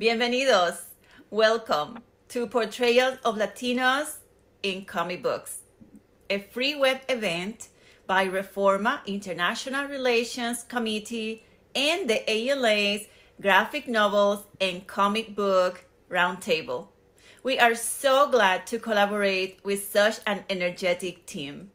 Bienvenidos. Welcome to Portrayal of Latinos in Comic Books, a free web event by REFORMA International Relations Committee and the ALA's Graphic Novels and Comic Book Roundtable. We are so glad to collaborate with such an energetic team.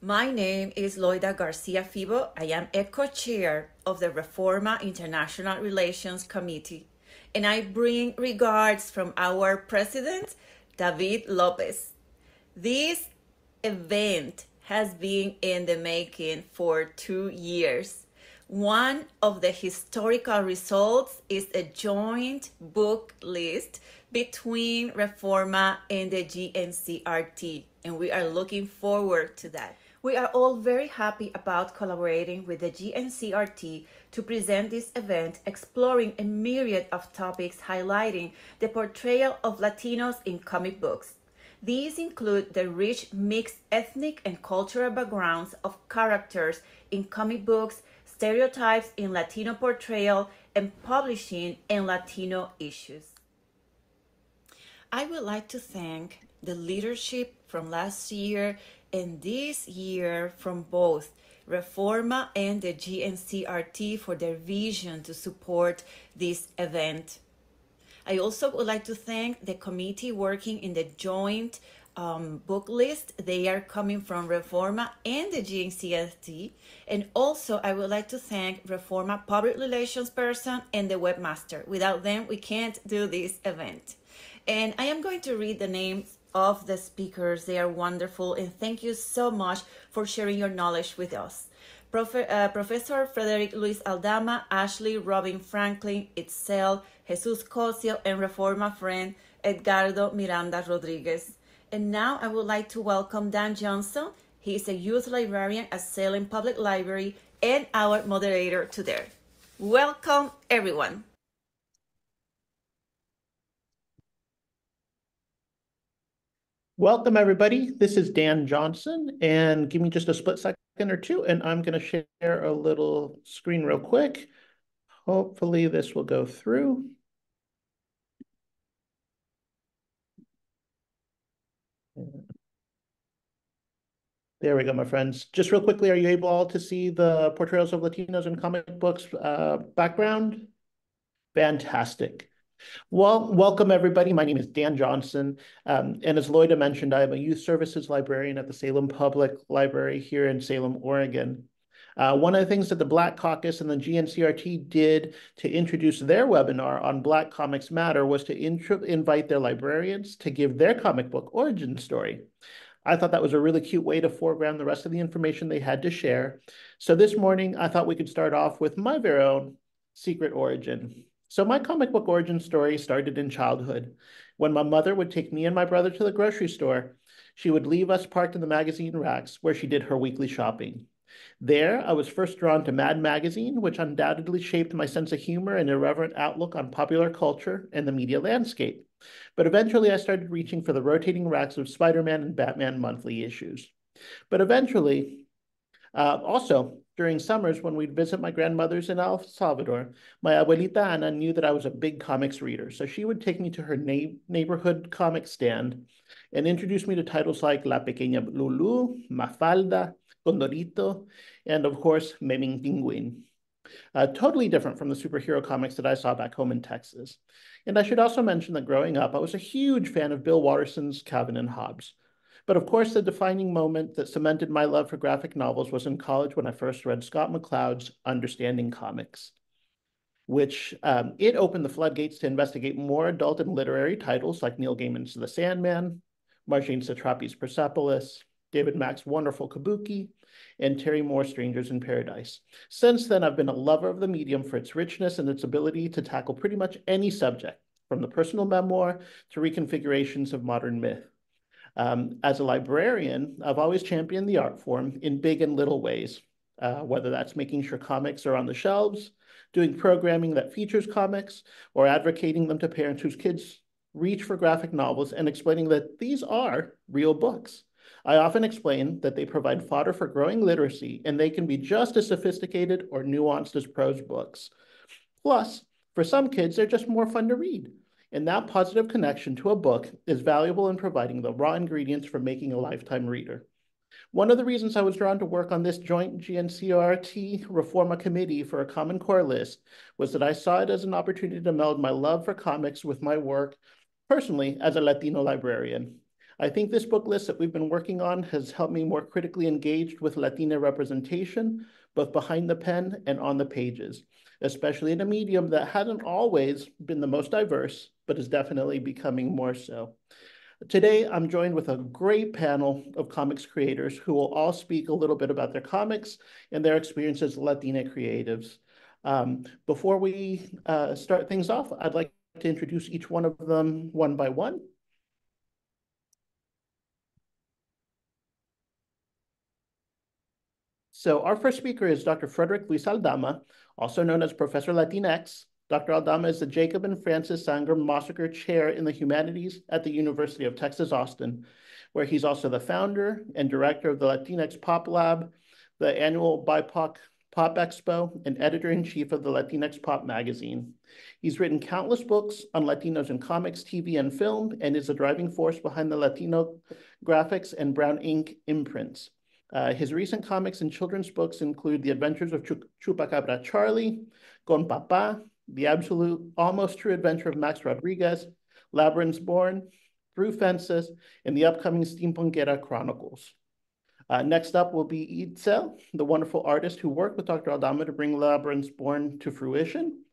My name is Loida Garcia Fibo. I am a co-chair of the REFORMA International Relations Committee, and I bring regards from our president, David Lopez. This event has been in the making for 2 years. One of the historical results is a joint book list between REFORMA and the GNCRT, and we are looking forward to that. We are all very happy about collaborating with the GNCRT to present this event exploring a myriad of topics highlighting the portrayal of Latinos in comic books. These include the rich mixed ethnic and cultural backgrounds of characters in comic books, stereotypes in Latino portrayal, and publishing and Latino issues. I would like to thank the leadership from last year and this year from both REFORMA and the GNCRT for their vision to support this event. I also would like to thank the committee working in the joint book list. They are coming from REFORMA and the GNCRT. And also I would like to thank REFORMA public relations person and the webmaster. Without them, we can't do this event. And I am going to read the names of the speakers. They are wonderful, and thank you so much for sharing your knowledge with us. Professor Frederick Luis Aldama, Ashley Robin Franklin, Itzel, Jesus Cossio, and REFORMA friend Edgardo Miranda-Rodriguez. And now I would like to welcome Dan Johnson. He is a youth librarian at Salem Public Library and our moderator today. Welcome, everyone. Welcome, everybody. This is Dan Johnson, and give me just a split second or two, and I'm going to share a little screen real quick. Hopefully this will go through. There we go, my friends. Just real quickly, are you able all to see the Portrayals of Latinos in comic books background? Fantastic. Well, welcome everybody. My name is Dan Johnson. And as Loida mentioned, I am a youth services librarian at the Salem Public Library here in Salem, Oregon. One of the things that the Black Caucus and the GNCRT did to introduce their webinar on Black Comics Matter was to invite their librarians to give their comic book origin story. I thought that was a really cute way to foreground the rest of the information they had to share. So this morning, I thought we could start off with my very own secret origin. So my comic book origin story started in childhood. When my mother would take me and my brother to the grocery store, she would leave us parked in the magazine racks where she did her weekly shopping. There, I was first drawn to Mad Magazine, which undoubtedly shaped my sense of humor and irreverent outlook on popular culture and the media landscape. But eventually, I started reaching for the rotating racks of Spider-Man and Batman monthly issues. But eventually, also, during summers when we'd visit my grandmother's in El Salvador, my abuelita Ana knew that I was a big comics reader, so she would take me to her neighborhood comic stand and introduce me to titles like La Pequeña Lulu, Mafalda, Condorito, and of course, Meming Penguin. Totally different from the superhero comics that I saw back home in Texas. And I should also mention that growing up, I was a huge fan of Bill Watterson's Calvin and Hobbes. But of course, the defining moment that cemented my love for graphic novels was in college when I first read Scott McCloud's Understanding Comics, which it opened the floodgates to investigate more adult and literary titles like Neil Gaiman's The Sandman, Marjane Satrapi's Persepolis, David Mack's wonderful Kabuki, and Terry Moore's Strangers in Paradise. Since then, I've been a lover of the medium for its richness and its ability to tackle pretty much any subject, from the personal memoir to reconfigurations of modern myth. As a librarian, I've always championed the art form in big and little ways, whether that's making sure comics are on the shelves, doing programming that features comics, or advocating them to parents whose kids reach for graphic novels and explaining that these are real books. I often explain that they provide fodder for growing literacy, and they can be just as sophisticated or nuanced as prose books. Plus, For some kids, they're just more fun to read. And that positive connection to a book is valuable in providing the raw ingredients for making a lifetime reader. One of the reasons I was drawn to work on this joint GNCRT REFORMA committee for a Common Core list was that I saw it as an opportunity to meld my love for comics with my work personally as a Latino librarian. I think this book list that we've been working on has helped me more critically engaged with Latina representation, both behind the pen and on the pages, especially in a medium that hasn't always been the most diverse, but is definitely becoming more so. Today, I'm joined with a great panel of comics creators who will all speak a little bit about their comics and their experiences as Latina creatives. Before we start things off, I'd like to introduce each one of them one by one. So our first speaker is Dr. Frederick Luis Aldama, also known as Professor Latinx. Dr. Aldama is the Jacob and Francis Sanger Mossecker Chair in the Humanities at the University of Texas, Austin, where he's also the founder and director of the Latinx Pop Lab, the annual BIPOC Pop Expo, and editor-in-chief of the Latinx Pop magazine. He's written countless books on Latinos in comics, TV, and film, and is a driving force behind the Latino graphics and brown ink imprints. His recent comics and children's books include The Adventures of Chupacabra Charlie, Con Papa, The Absolute Almost True Adventure of Max Rodriguez, Labyrinth's Born, Through Fences, and the upcoming Steampunkera Chronicles. Next up will be Itzel, the wonderful artist who worked with Dr. Aldama to bring Labyrinth's Born to fruition.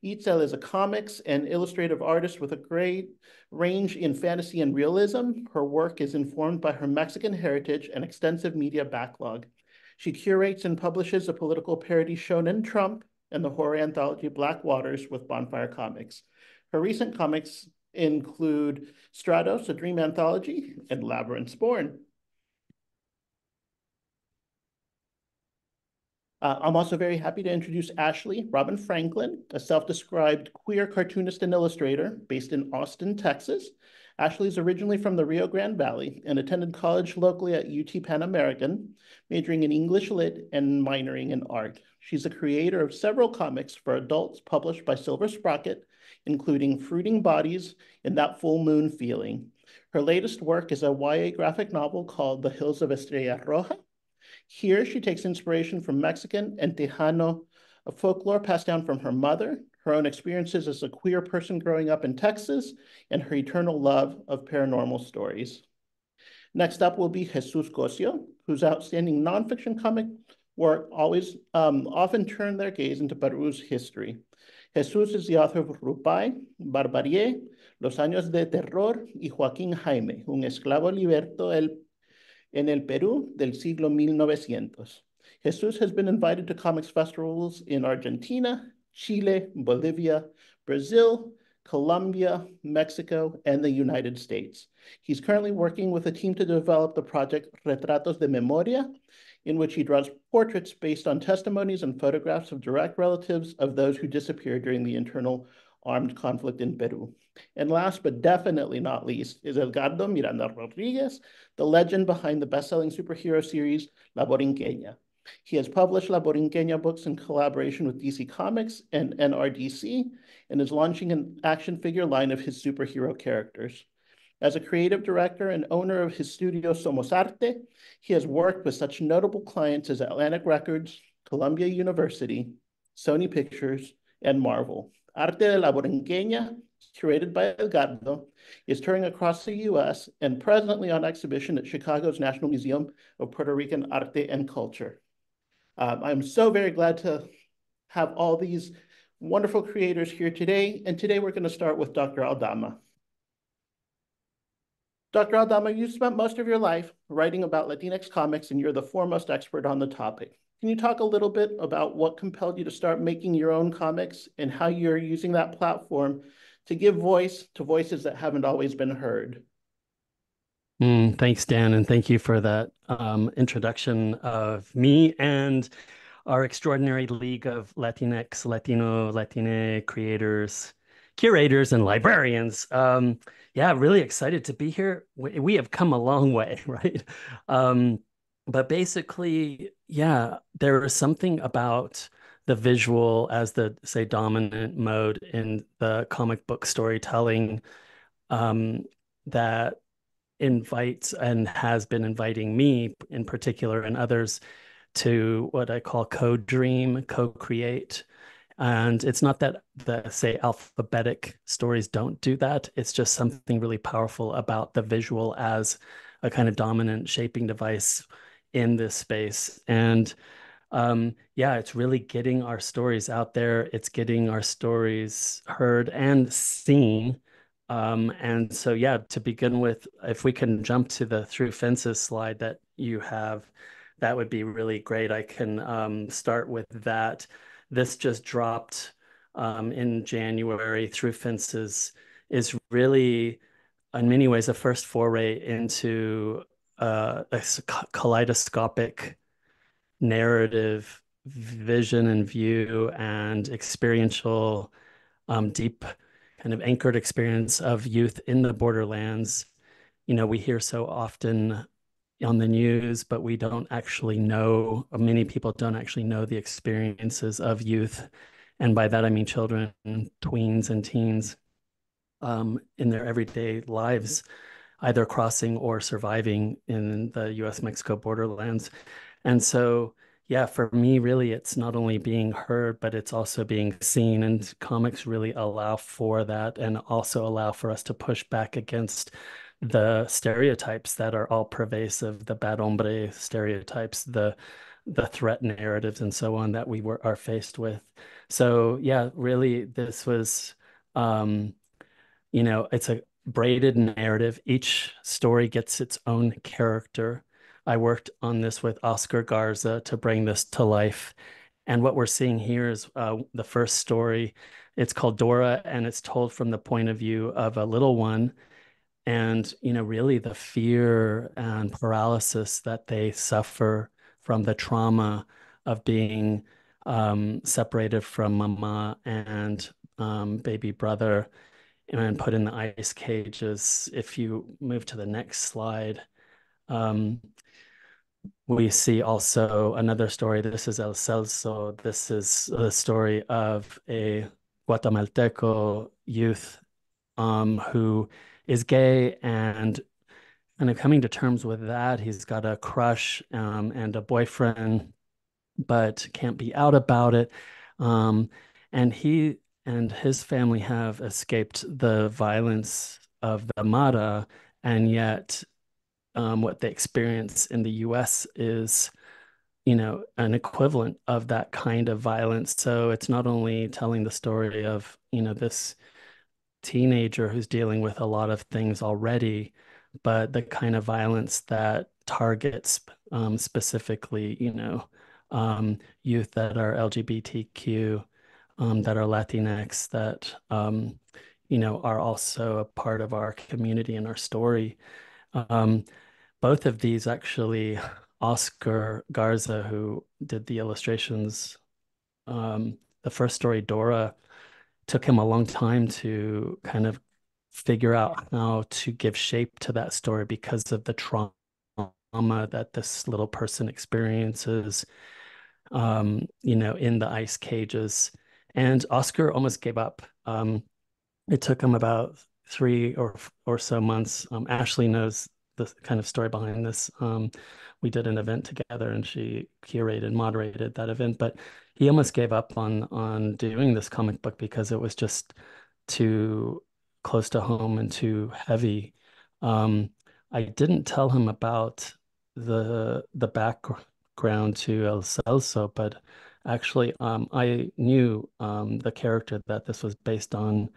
Itzel is a comics and illustrative artist with a great range in fantasy and realism. Her work is informed by her Mexican heritage and extensive media backlog. She curates and publishes the political parody Shonen Trump and the horror anthology Black Waters with Bonfire Comics. Her recent comics include Stratos, a dream anthology, and Labyrinth's Born. I'm also very happy to introduce Ashley Robin Franklin, a self-described queer cartoonist and illustrator based in Austin, Texas. Ashley is originally from the Rio Grande Valley and attended college locally at UT Pan American, majoring in English Lit and minoring in art. She's a creator of several comics for adults published by Silver Sprocket, including Fruiting Bodies and That Full Moon Feeling. Her latest work is a YA graphic novel called The Hills of Estrella Roja. Here, she takes inspiration from Mexican and Tejano folklore passed down from her mother, her own experiences as a queer person growing up in Texas, and her eternal love of paranormal stories. Next up will be Jesus Cossio, whose outstanding nonfiction comic work always often turn their gaze into Peru's history. Jesus is the author of Rupay, Barbarie, Los Años de Terror, y Joaquín Jaime, un esclavo liberto en el Perú del siglo 1900. Jesus has been invited to comics festivals in Argentina, Chile, Bolivia, Brazil, Colombia, Mexico, and the United States. He's currently working with a team to develop the project Retratos de Memoria, in which he draws portraits based on testimonies and photographs of direct relatives of those who disappeared during the internal armed conflict in Peru. And last but definitely not least is Edgardo Miranda-Rodriguez, the legend behind the best-selling superhero series La Borinqueña. He has published La Borinqueña books in collaboration with DC Comics and NRDC, and is launching an action figure line of his superhero characters. As a creative director and owner of his studio Somos Arte, he has worked with such notable clients as Atlantic Records, Columbia University, Sony Pictures, and Marvel. Arte de la Borinqueña, curated by Edgardo, is touring across the U.S. and presently on exhibition at Chicago's National Museum of Puerto Rican Arte and Culture. I'm so very glad to have all these wonderful creators here today, and today we're going to start with Dr. Aldama. Dr. Aldama, you spent most of your life writing about Latinx comics, and you're the foremost expert on the topic. Can you talk a little bit about what compelled you to start making your own comics and how you're using that platform to give voice to voices that haven't always been heard? Thanks, Dan, and thank you for that introduction of me and our extraordinary league of Latinx, Latino, Latine creators, curators, and librarians. Yeah, really excited to be here. We have come a long way, right? But basically, yeah, there is something about the visual as the, say, dominant mode in the comic book storytelling, that invites and has been inviting me in particular and others to what I call co-dream, co-create. And it's not that the, say, alphabetic stories don't do that. It's just something really powerful about the visual as a kind of dominant shaping device in this space. And yeah, it's really getting our stories out there. It's getting our stories heard and seen. And so, yeah, to begin with, if we can jump to the Through Fences slide that you have, that would be really great. I can start with that. This just dropped in January. Through Fences is really, in many ways, a first foray into a kaleidoscopic narrative vision and view and experiential, deep kind of anchored experience of youth in the borderlands. You know, we hear so often on the news, but we don't actually know, or many people don't actually know the experiences of youth. And by that, I mean children, tweens, and teens in their everyday lives, either crossing or surviving in the US-Mexico borderlands. And so, yeah, for me, really, it's not only being heard, but it's also being seen. And comics really allow for that and also allow for us to push back against the stereotypes that are all pervasive, the bad hombre stereotypes, the threat narratives and so on that are faced with. So yeah, really this was it's a braided narrative. Each story gets its own character. I worked on this with Oscar Garza to bring this to life. And what we're seeing here is the first story. It's called Dora, and it's told from the point of view of a little one. And, really the fear and paralysis that they suffer from the trauma of being separated from mama and baby brother and put in the ice cages. If you move to the next slide, we see also another story. This is El Celso. This is the story of a Guatemalteco youth who is gay and kind of coming to terms with that. He's got a crush and a boyfriend, but can't be out about it. And he and his family have escaped the violence of the Mara, and yet what they experience in the US is, an equivalent of that kind of violence. So it's not only telling the story of, this teenager who's dealing with a lot of things already, but the kind of violence that targets specifically, youth that are LGBTQ, that are Latinx, that are also a part of our community and our story. Both of these actually, Oscar Garza, who did the illustrations, the first story, Dora, took him a long time to kind of figure out how to give shape to that story because of the trauma that this little person experiences, in the ice cages. And Oscar almost gave up. It took him about 3 or so months. Ashley knows the kind of story behind this. We did an event together and she curated, moderated that event, but he almost gave up on doing this comic book because it was just too close to home and too heavy. I didn't tell him about the background to El Celso, but actually I knew the character that this was based on,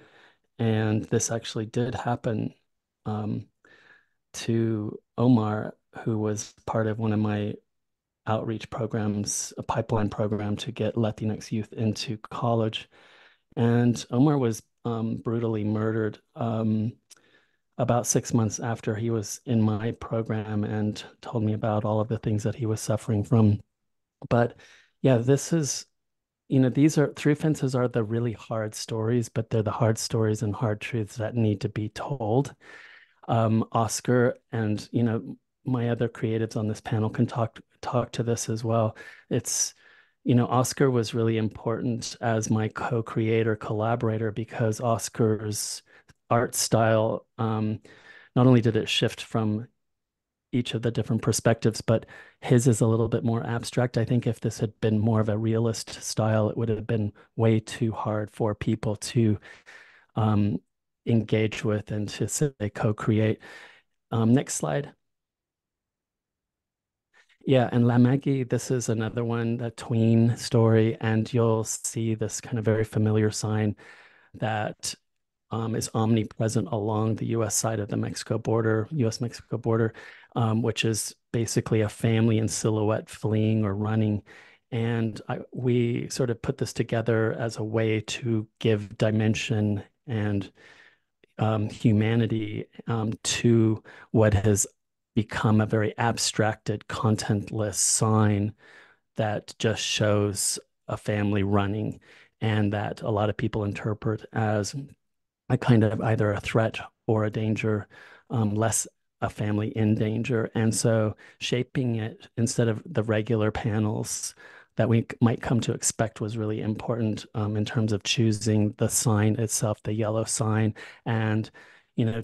and this actually did happen to Omar, who was part of one of my outreach programs, a pipeline program to get Latinx youth into college. And Omar was brutally murdered about 6 months after he was in my program and told me about all of the things that he was suffering from. But yeah, this is, these are Through Fences are the really hard stories, but they're the hard stories and hard truths that need to be told. Oscar and, my other creatives on this panel can talk to this as well. It's, Oscar was really important as my co-creator collaborator because Oscar's art style, not only did it shift from each of the different perspectives, but his is a little bit more abstract. I think if this had been more of a realist style, it would have been way too hard for people to engage with and to say co-create. Next slide. Yeah, and La Maggie, this is another one, the tween story, and you'll see this kind of very familiar sign that is omnipresent along the U.S. side of the Mexico border, U.S.-Mexico border, which is basically a family in silhouette fleeing or running. And we sort of put this together as a way to give dimension and humanity to what has become a very abstracted, contentless sign that just shows a family running, and that a lot of people interpret as a kind of either a threat or a danger, less a family in danger. And so shaping it instead of the regular panels that we might come to expect was really important in terms of choosing the sign itself, the yellow sign, and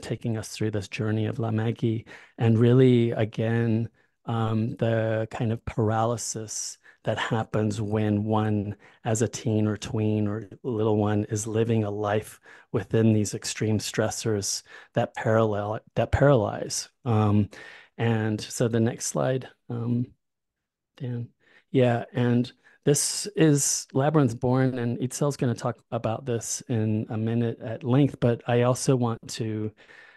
taking us through this journey of La Maggie. And really, again, the kind of paralysis that happens when one, as a teen or tween or little one, is living a life within these extreme stressors that paralyze. And so the next slide, Dan. Yeah, and this is Labyrinth Born, and Itzel's going to talk about this in a minute at length, but I also want to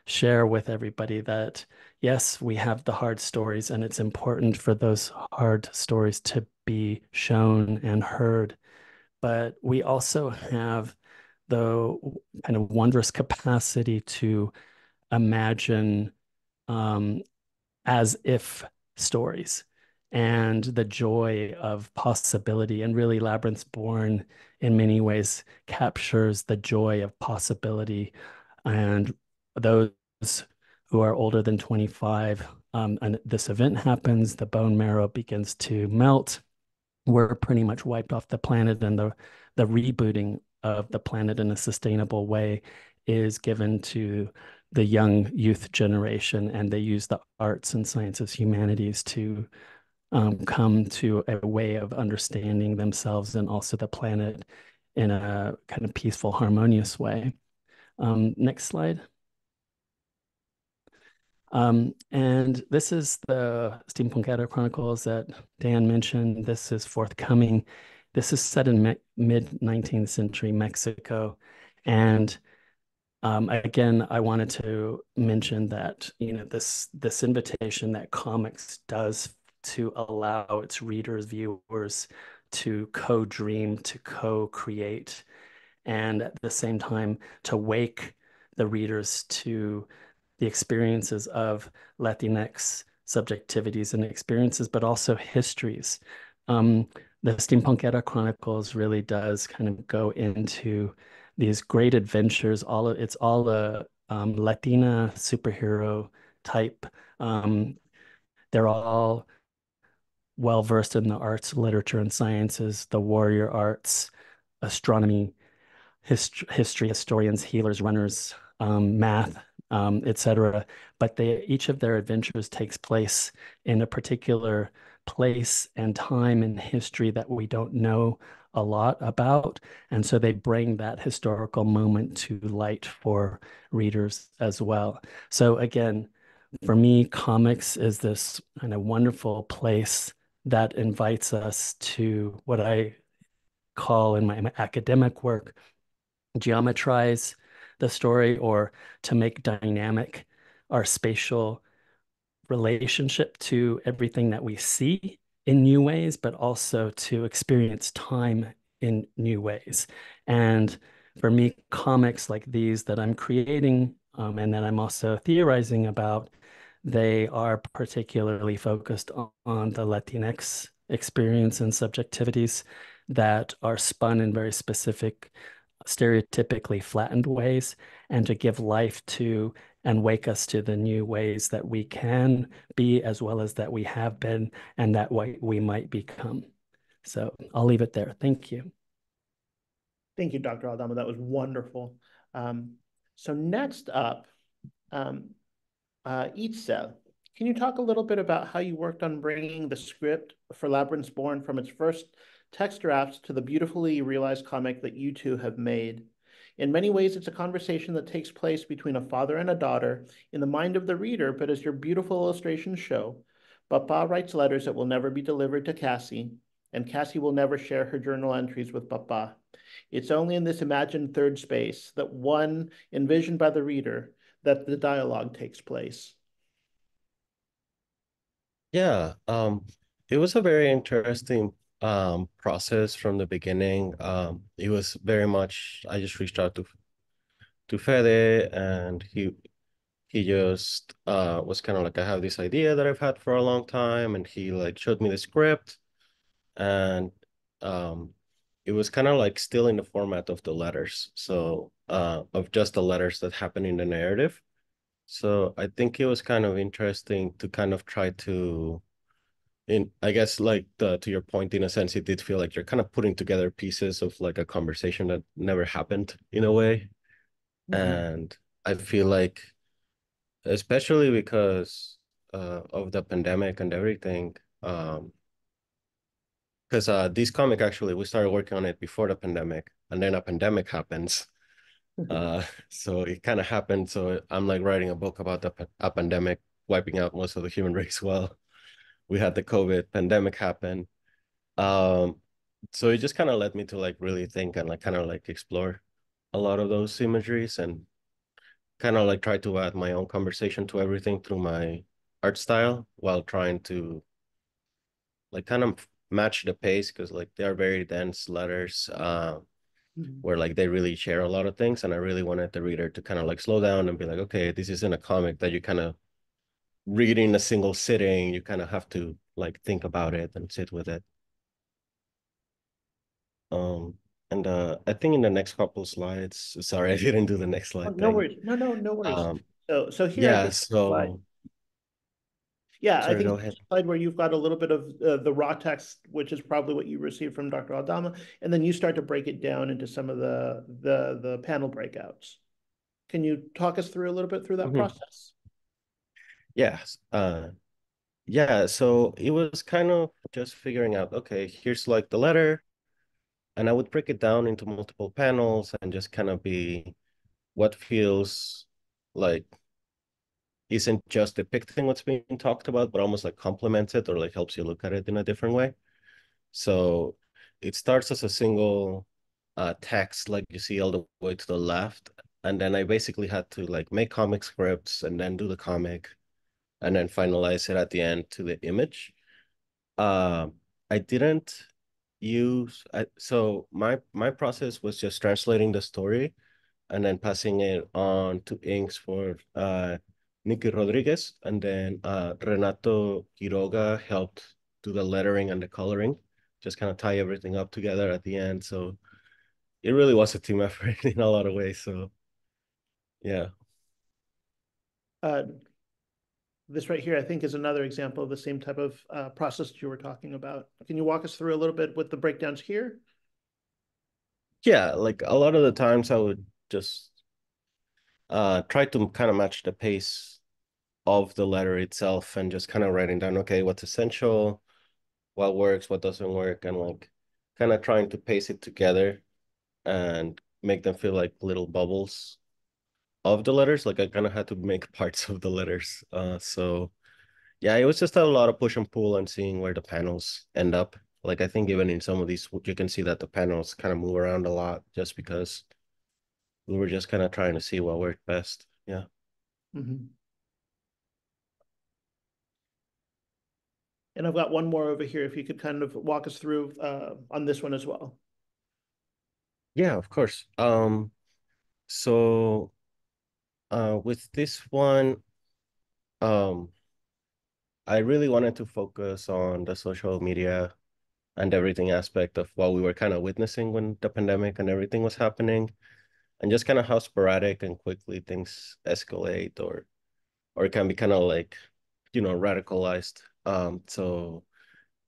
share with everybody that, yes, we have the hard stories, and it's important for those hard stories to be shown and heard, but we also have the kind of wondrous capacity to imagine as if stories and the joy of possibility. And really, Labyrinth's Born in many ways captures the joy of possibility. And those who are older than 25, and this event happens, the bone marrow begins to melt. We're pretty much wiped off the planet, and the rebooting of the planet in a sustainable way is given to the young youth generation, and they use the arts and sciences, humanities to come to a way of understanding themselves and also the planet in a kind of peaceful, harmonious way. Next slide. And this is the Steampunk Era Chronicles that Dan mentioned. This is forthcoming. This is set in mid-19th century Mexico. And again, I wanted to mention that, this invitation that comics does to allow its readers, viewers to co-dream, to co-create, and at the same time to wake the readers to the experiences of Latinx subjectivities and experiences, but also histories. The Steampunk Era Chronicles really does kind of go into these great adventures. It's all a Latina superhero type. They're all well versed in the arts, literature, and sciences, the warrior arts, astronomy, history, historians, healers, runners, math, etc. But each of their adventures takes place in a particular place and time in history that we don't know a lot about. And so they bring that historical moment to light for readers as well. So again, for me, comics is this kind of wonderful place that invites us to what I call in my academic work, geometrize the story, or to make dynamic our spatial relationship to everything that we see in new ways, but also to experience time in new ways. And for me, comics like these that I'm creating and that I'm also theorizing about, they are particularly focused on the Latinx experience and subjectivities that are spun in very specific, stereotypically flattened ways, and to give life to and wake us to the new ways that we can be, as well as that we have been, and that we might become. So I'll leave it there. Thank you. Thank you, Dr. Aldama. That was wonderful. So next up, Itzel, can you talk a little bit about how you worked on bringing the script for Labyrinths Born from its first text drafts to the beautifully realized comic that you two have made? In many ways, it's a conversation that takes place between a father and a daughter in the mind of the reader, but as your beautiful illustrations show, Papa writes letters that will never be delivered to Cassie, and Cassie will never share her journal entries with Papa. It's only in this imagined third space, that one envisioned by the reader, that the dialogue takes place. Yeah, it was a very interesting process from the beginning. It was very much I just reached out to Fede, and he just was kind of like, I have this idea that I've had for a long time, and he like showed me the script, and it was kind of like still in the format of the letters, so of just the letters that happen in the narrative. So I think it was kind of interesting to kind of try to, I guess like to your point, in a sense, it did feel like you're kind of putting together pieces of like a conversation that never happened in a way. And I feel like, especially because of the pandemic and everything, because this comic, actually, we started working on it before the pandemic, and then a pandemic happens. So it kind of happened. So I'm like writing a book about a pandemic wiping out most of the human race. Well, we had the COVID pandemic happen. So it just kind of led me to like really think and like kind of like explore a lot of those imageries, and kind of like try to add my own conversation to everything through my art style, while trying to like kind of match the pace, because like they are very dense letters, where like they really share a lot of things, and I really wanted the reader to kind of like slow down and be like, okay, this isn't a comic that you kind of read in a single sitting. You kind of have to like think about it and sit with it. Um, and I think in the next couple slides, sorry, I didn't do the next Oh, slide no thing. worries. No worries. Um, So here, I yeah, think, slide. so Yeah, I sorry, think go it's ahead. a slide where you've got a little bit of the raw text, which is probably what you received from Dr. Aldama, and then you start to break it down into some of the panel breakouts. Can you talk us through a little bit through that process? Yes. Yeah, so it was kind of just figuring out, okay, here's like the letter, and I would break it down into multiple panels and just kind of be what feels like isn't just depicting what's being talked about, but almost like complements it, or like helps you look at it in a different way. So it starts as a single text, like you see all the way to the left. And then I basically had to like make comic scripts and then do the comic, and then finalize it at the end to the image. Uh, I didn't so my process was just translating the story and then passing it on to inks for Nikki Rodriguez, and then Renato Quiroga helped do the lettering and the coloring, just kind of tie everything up together at the end. So it really was a team effort in a lot of ways. So yeah. This right here, I think, is another example of the same type of process that you were talking about. Can you walk us through a little bit with the breakdowns here? Yeah, like a lot of the times I would just try to kind of match the pace of the letter itself, and just kind of writing down, okay, what's essential, what works, what doesn't work, and like kind of trying to pace it together and make them feel like little bubbles of the letters. Like I kind of had to make parts of the letters. So yeah, it was just a lot of push and pull and seeing where the panels end up. Like I think even in some of these, you can see that the panels kind of move around a lot, just because we were just kind of trying to see what worked best. Yeah. And I've got one more over here, if you could kind of walk us through on this one as well. Yeah, of course. So with this one, um, I really wanted to focus on the social media and everything aspect of what we were kind of witnessing when the pandemic and everything was happening, and just kind of how sporadic and quickly things escalate, or it can be kind of like, radicalized. So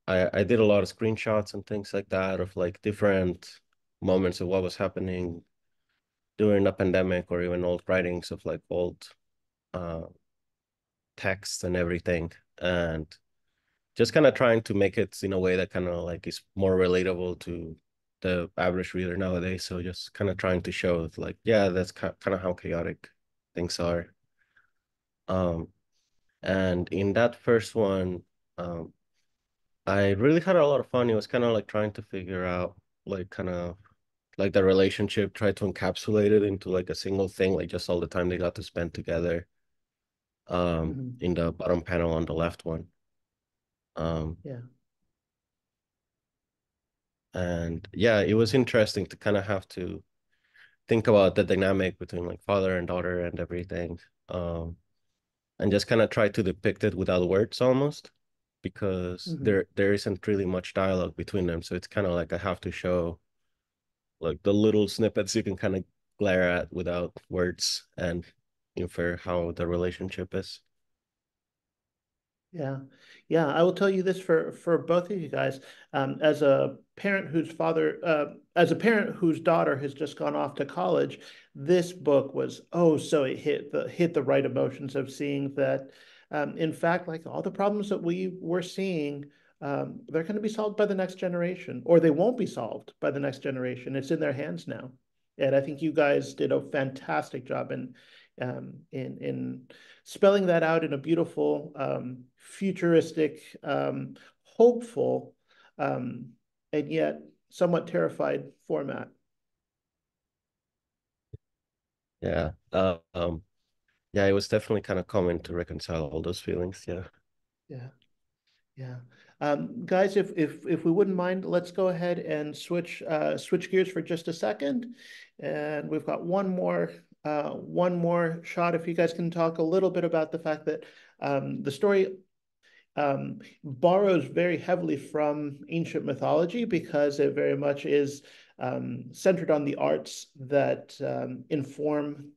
I did a lot of screenshots and things like that of like different moments of what was happening during the pandemic, or even old writings of like old uh texts and everything. And just kind of trying to make it in a way that kind of like is more relatable to the average reader nowadays. So just kind of trying to show like, yeah, that's kind of how chaotic things are. And in that first one, I really had a lot of fun. It was kind of like trying to figure out like kind of like the relationship, try to encapsulate it into like a single thing, like just all the time they got to spend together. In the bottom panel on the left one. Yeah. And yeah, it was interesting to kind of have to think about the dynamic between like father and daughter and everything. And just kind of try to depict it without words almost, because there isn't really much dialogue between them. So it's kind of like I have to show like the little snippets you can kind of glare at without words and infer how the relationship is. Yeah, yeah. I will tell you this for both of you guys. As a parent whose as a parent whose daughter has just gone off to college, this book was so it hit the right emotions of seeing that. In fact, like all the problems that we were seeing, they're going to be solved by the next generation, or they won't be solved by the next generation. It's in their hands now, and I think you guys did a fantastic job in spelling that out in a beautiful, futuristic, hopeful, and yet somewhat terrified format. Yeah. Yeah, it was definitely kind of common to reconcile all those feelings. Yeah. Yeah. Yeah. Guys, if we wouldn't mind, let's go ahead and switch gears for just a second. And we've got one more shot. If you guys can talk a little bit about the fact that the story borrows very heavily from ancient mythology, because it very much is centered on the arts that inform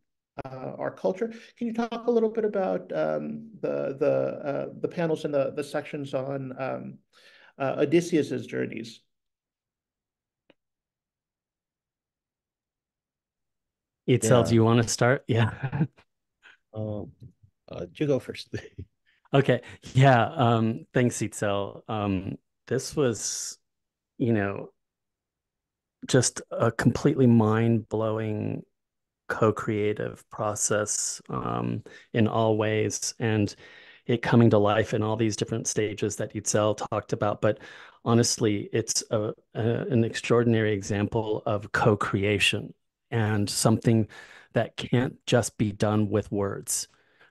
our culture. Can you talk a little bit about the panels and the sections on Odysseus's journeys? Itzel, do Yeah. you want to start? Yeah. You go first. Okay. Yeah. Thanks, Itzel. This was, you know, just a completely mind-blowing co-creative process in all ways, and it coming to life in all these different stages that Itzel talked about. But honestly, it's an extraordinary example of co-creation, and something that can't just be done with words,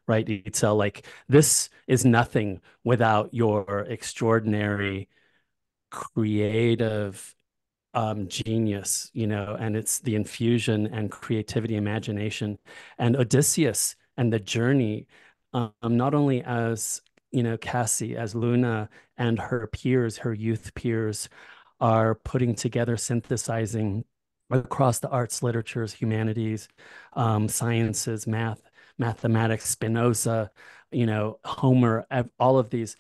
right, Itzel? Like, this is nothing without your extraordinary creative genius, and it's the infusion and creativity, imagination, and Odysseus and the journey, not only as, Cassie, as Luna and her peers, her youth peers, are putting together, synthesizing across the arts, literatures, humanities, sciences, mathematics, Spinoza, Homer, all of these.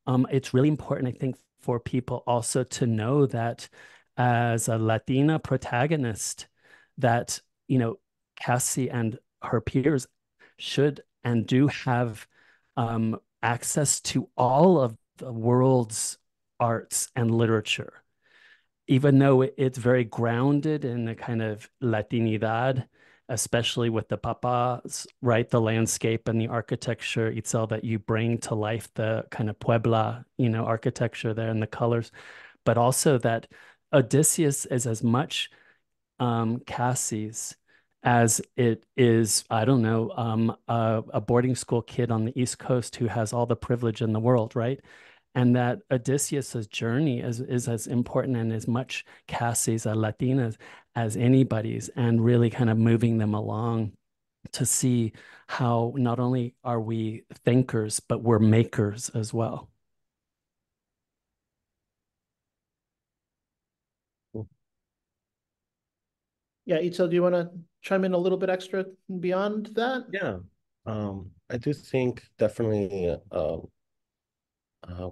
It's really important, I think, for people also to know that as a Latina protagonist, that, Cassie and her peers should and do have access to all of the world's arts and literature, even though it's very grounded in a kind of Latinidad, especially with the papas, right? The landscape and the architecture, Itzel, that you bring to life, the kind of Puebla, architecture there and the colors, but also that Odysseus is as much Cassie's as it is, I don't know, a boarding school kid on the East Coast who has all the privilege in the world, right? And that Odysseus's journey is as important and as much Cassie's, a Latina's, as anybody's, and really kind of moving them along to see how not only are we thinkers, but we're makers as well. Yeah, Itzel, do you want to chime in a little bit extra beyond that? Yeah. I do think definitely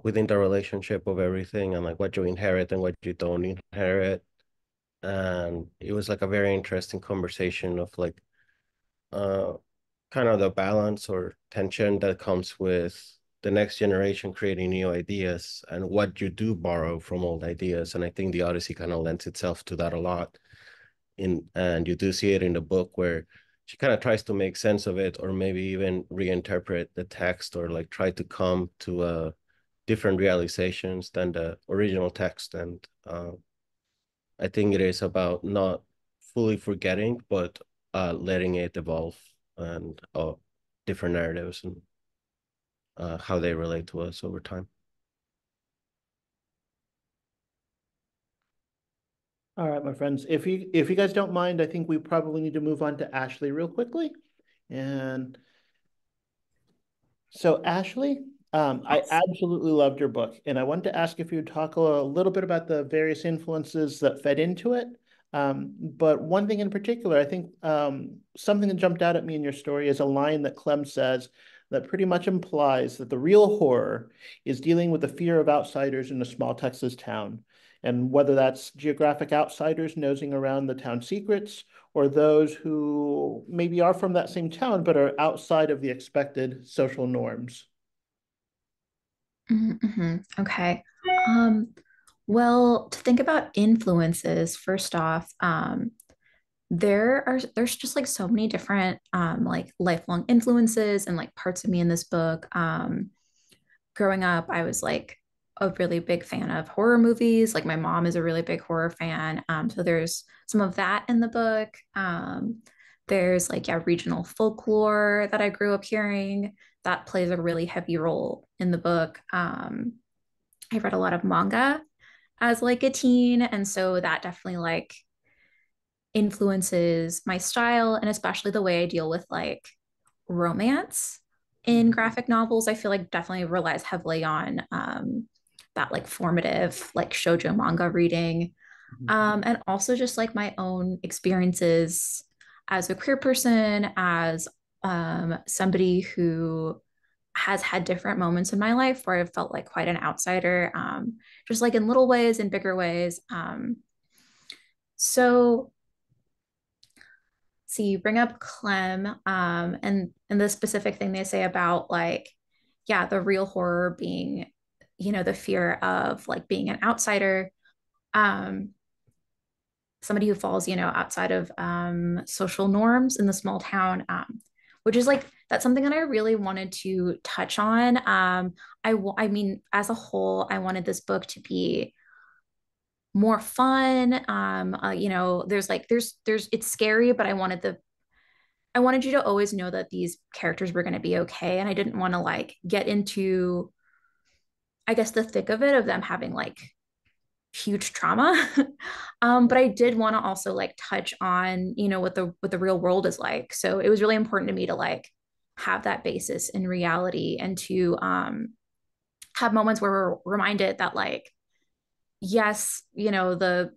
within the relationship of everything and like what you inherit and what you don't inherit. And it was like a very interesting conversation of like kind of the balance or tension that comes with the next generation creating new ideas and what you do borrow from old ideas. And I think the Odyssey kind of lends itself to that a lot. And you do see it in the book where she kind of tries to make sense of it or maybe even reinterpret the text or like try to come to different realizations than the original text. And I think it is about not fully forgetting, but letting it evolve and different narratives and how they relate to us over time. All right, my friends, if you guys don't mind, I think we probably need to move on to Ashley real quickly. And so Ashley, I absolutely loved your book, and I wanted to ask if you would talk a little bit about the various influences that fed into it. But one thing in particular, I think something that jumped out at me in your story is a line that Clem says that pretty much implies that the real horror is dealing with the fear of outsiders in a small Texas town. And whether that's geographic outsiders nosing around the town secrets, or those who maybe are from that same town but are outside of the expected social norms. Mm-hmm. Okay. Um, well, to think about influences, first off, there's just like so many different like lifelong influences and like parts of me in this book. Growing up, I was like a really big fan of horror movies. Like my mom is a really big horror fan. So there's some of that in the book. There's like, yeah, regional folklore that I grew up hearing that plays a really heavy role in the book. I read a lot of manga as like a teen. And so that definitely like influences my style and especially the way I deal with like romance in graphic novels. I feel like definitely relies heavily on that like formative like shoujo manga reading, and also just like my own experiences as a queer person, as somebody who has had different moments in my life where I've felt like quite an outsider, just like in little ways and bigger ways. So see, you bring up Clem, and the specific thing they say about like, yeah, the real horror being, you know, the fear of like being an outsider, um, somebody who falls, you know, outside of social norms in the small town, which is like that's something that I really wanted to touch on. I mean, as a whole, I wanted this book to be more fun. You know, there's it's scary, but I wanted you to always know that these characters were going to be okay. And I didn't want to like get into, I guess, the thick of it of them having like huge trauma. But I did want to also like touch on, you know, what the real world is like. So it was really important to me to like have that basis in reality and to have moments where we're reminded that like, yes, you know, the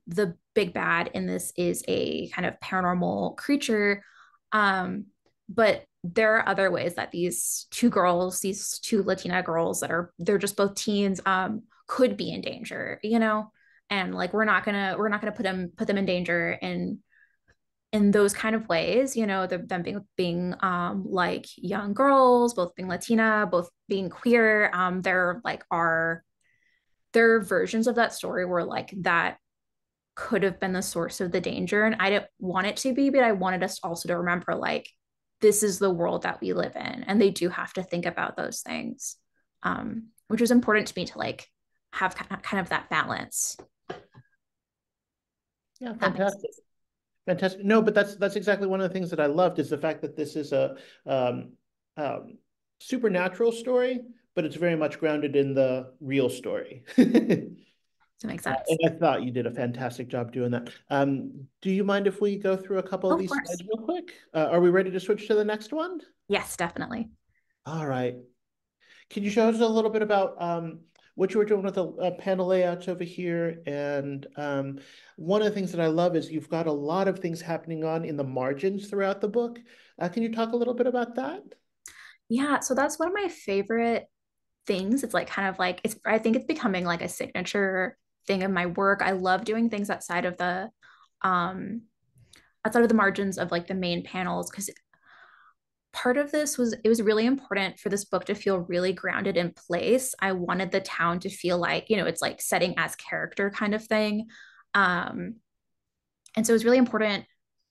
big bad in this is a kind of paranormal creature. But there are other ways that these two girls, these two Latina girls they're just both teens, could be in danger, you know? And like we're not gonna put them in danger in those kind of ways, you know, them being like young girls, both being Latina, both being queer. There like are there are versions of that story where like that could have been the source of the danger. And I didn't want it to be, but I wanted us also to remember like this is the world that we live in. And they do have to think about those things. Which was important to me to like have kind of that balance. Yeah, fantastic. Fantastic. No, but that's exactly one of the things that I loved is the fact that this is a supernatural story, but it's very much grounded in the real story. That makes sense. And I thought you did a fantastic job doing that. Do you mind if we go through a couple of these slides real quick? Are we ready to switch to the next one? Yes, definitely. All right. Can you show us a little bit about what you were doing with the panel layouts over here? And one of the things that I love is you've got a lot of things happening on in the margins throughout the book. Can you talk a little bit about that? Yeah, so that's one of my favorite things. It's like kind of like I think it's becoming like a signature thing of my work. I love doing things outside of the margins of like the main panels, because part of this was, it was really important for this book to feel really grounded in place. I wanted the town to feel like, you know, it's like setting as character kind of thing. And so it was really important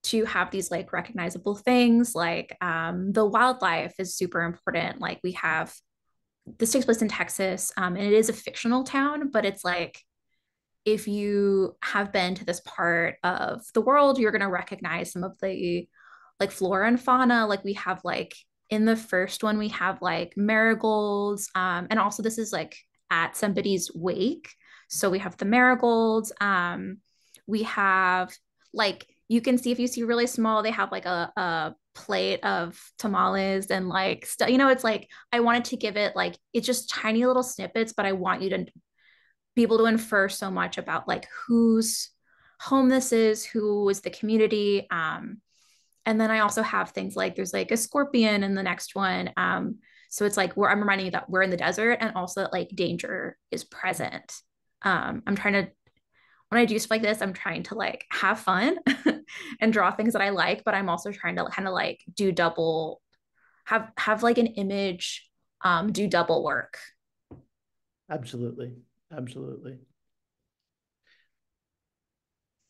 to have these like recognizable things, like the wildlife is super important. Like we have, this takes place in Texas, and it is a fictional town, but it's like, if you have been to this part of the world, you're going to recognize some of the like flora and fauna. Like we have like, in the first one, we have like marigolds. And also this is like at somebody's wake. So we have the marigolds. We have like, you can see, if you see really small, they have like a plate of tamales and like stuff, you know, it's like, I wanted to give it like, it's just tiny little snippets, but I want you to be able to infer so much about like whose home this is, who is the community. And then I also have things like, there's like a scorpion in the next one. So it's like, where I'm reminding you that we're in the desert, and also that like danger is present. I'm trying to, when I do stuff like this, I'm trying to like have fun and draw things that I like, but I'm also trying to kind of like do double, have like an image, do double work. Absolutely. Absolutely.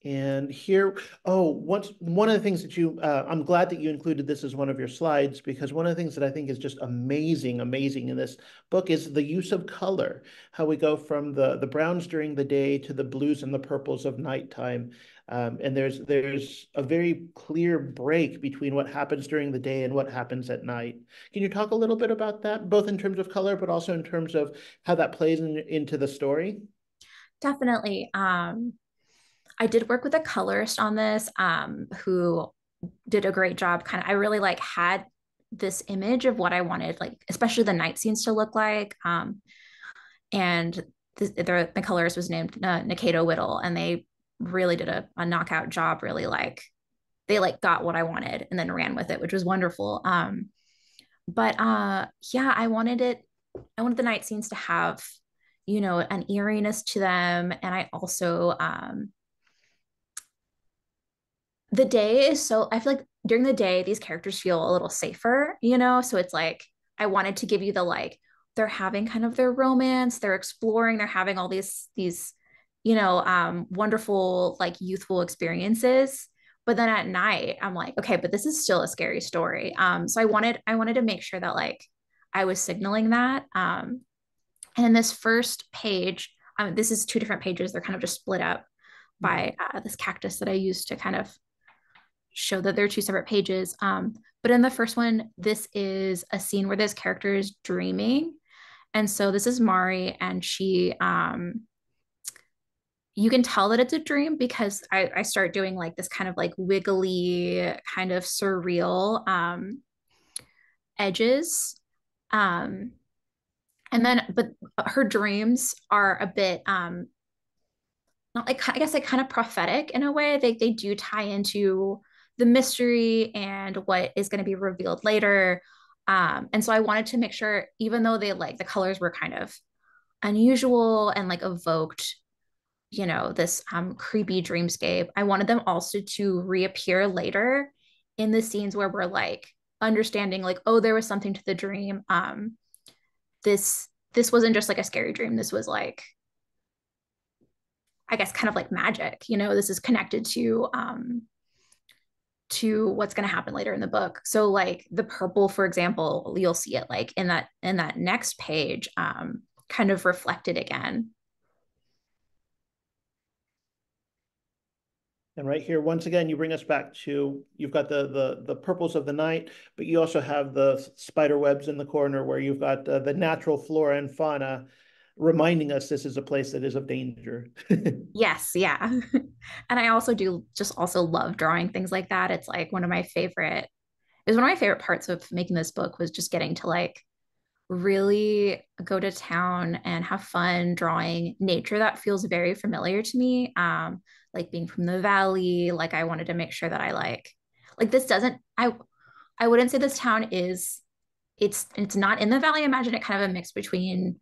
And here, one of the things that I'm glad that you included this as one of your slides, because one of the things that I think is just amazing in this book is the use of color, how we go from the browns during the day to the blues and the purples of nighttime. And there's a very clear break between what happens during the day and what happens at night. Can you talk a little bit about that, both in terms of color, but also in terms of how that plays into the story? Definitely. I did work with a colorist on this, who did a great job. Kind of, I really like had this image of what I wanted, like especially the night scenes to look like. And the colorist was named Nikita Whittle, and they really did a knockout job. Really like, they like got what I wanted and then ran with it, which was wonderful. But yeah, I wanted the night scenes to have, you know, an eeriness to them. And I also, the day is so, I feel like during the day, these characters feel a little safer, you know? So it's like, I wanted to give you the, like, they're having kind of their romance, they're exploring, they're having all these, you know, wonderful, like youthful experiences. But then at night, I'm like, okay, but this is still a scary story. So I wanted to make sure that like I was signaling that. And in this first page, this is two different pages. They're kind of just split up by this cactus that I used to kind of show that they're two separate pages. But in the first one, this is a scene where this character is dreaming. And so this is Mari, and she, you can tell that it's a dream because I start doing like this kind of like wiggly, kind of surreal edges. And then, but her dreams are a bit, not like, I guess like kind of prophetic in a way. They do tie into the mystery and what is going to be revealed later. And so I wanted to make sure, even though they like the colors were kind of unusual and like evoked, you know, this creepy dreamscape, I wanted them also to reappear later in the scenes where we're like understanding like, oh, there was something to the dream. This wasn't just like a scary dream. This was like, I guess kind of like magic, you know, this is connected to what's going to happen later in the book. So like the purple, for example, you'll see it like in that next page, kind of reflected again. And right here, once again, you bring us back to, you've got the purples of the night, but you also have the spider webs in the corner where you've got the natural flora and fauna reminding us this is a place that is of danger. Yes, yeah. And I also do just also love drawing things like that. It's like one of my favorite parts of making this book was just getting to like really go to town and have fun drawing nature that feels very familiar to me. Like being from the valley, like I wanted to make sure that I like this doesn't, I wouldn't say this town is it's not in the valley. Imagine it kind of a mix between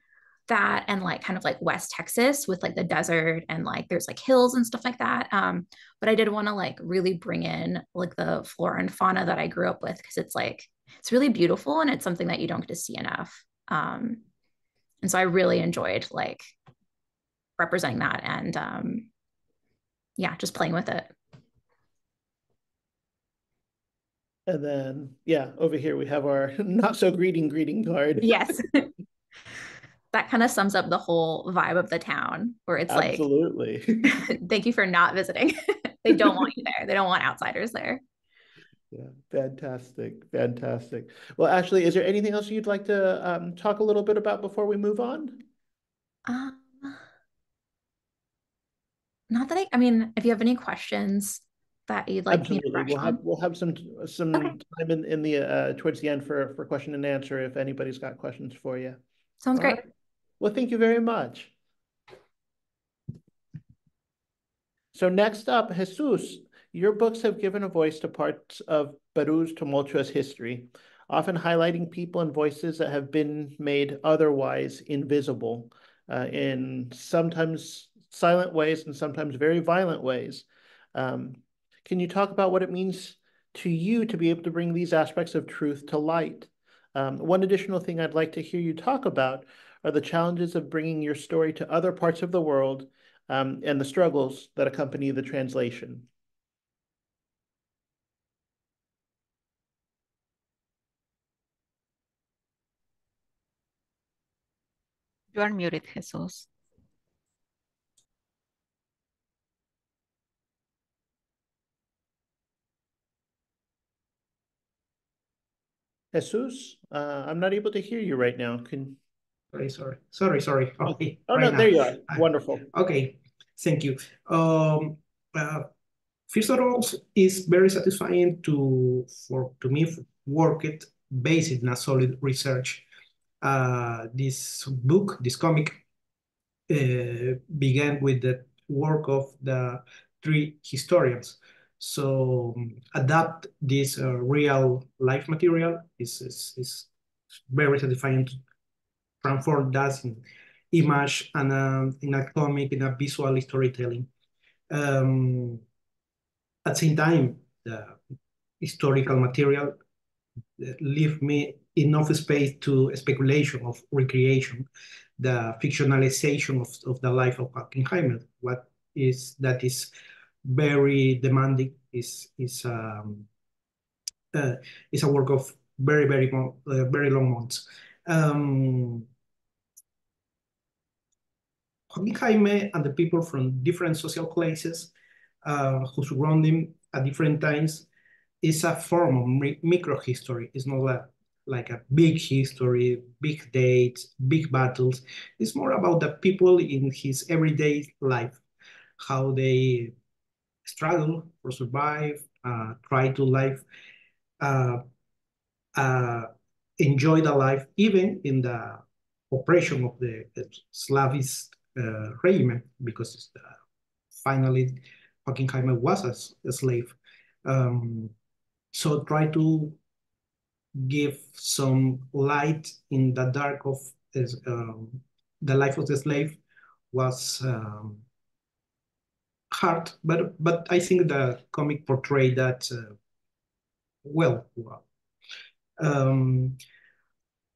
that and like kind of like West Texas with like the desert and like there's like hills and stuff like that. But I did want to like really bring in like the flora and fauna that I grew up with because it's like it's really beautiful and it's something that you don't get to see enough. And so I really enjoyed like representing that and yeah, just playing with it. And then, yeah, over here we have our not so greeting card. Yes. That kind of sums up the whole vibe of the town where it's Absolutely. like, thank you for not visiting. They don't want you there. They don't want outsiders there. Yeah, fantastic, fantastic. Well, Ashley, is there anything else you'd like to talk a little bit about before we move on? Not that I mean, if you have any questions that you'd like me to Absolutely. brush on. We'll have some Okay. time in the towards the end for question and answer if anybody's got questions for you. Sounds All great. right. Well, thank you very much. So next up, Jesus, your books have given a voice to parts of Peru's tumultuous history, often highlighting people and voices that have been made otherwise invisible in sometimes silent ways and sometimes very violent ways. Can you talk about what it means to you to be able to bring these aspects of truth to light? One additional thing I'd like to hear you talk about are the challenges of bringing your story to other parts of the world and the struggles that accompany the translation. You are muted, Jesus. Jesus, I'm not able to hear you right now. Sorry. Okay, Oh, right no, now. there you are. Wonderful. Okay, thank you. First of all, it's very satisfying to me work it based in a solid research. This book, this comic, began with the work of the three historians. So adapt this real life material is very satisfying to transform that in image and in a comic, in a visual storytelling. At the same time, the historical material leave me enough space to speculation of recreation, the fictionalization of the life of Hockenheimer. What is that is very demanding is a work of very long months. Hockenheimer and the people from different social classes who surround him at different times is a form of micro-history. It's not like a big history, big dates, big battles. It's more about the people in his everyday life, how they struggle or survive, try to live, uh, uh, enjoy the life, even in the oppression of the Slavic regime, because finally Hockenheimer was a slave. So try to give some light in the dark of the life of the slave was hard, but I think the comic portrayed that well.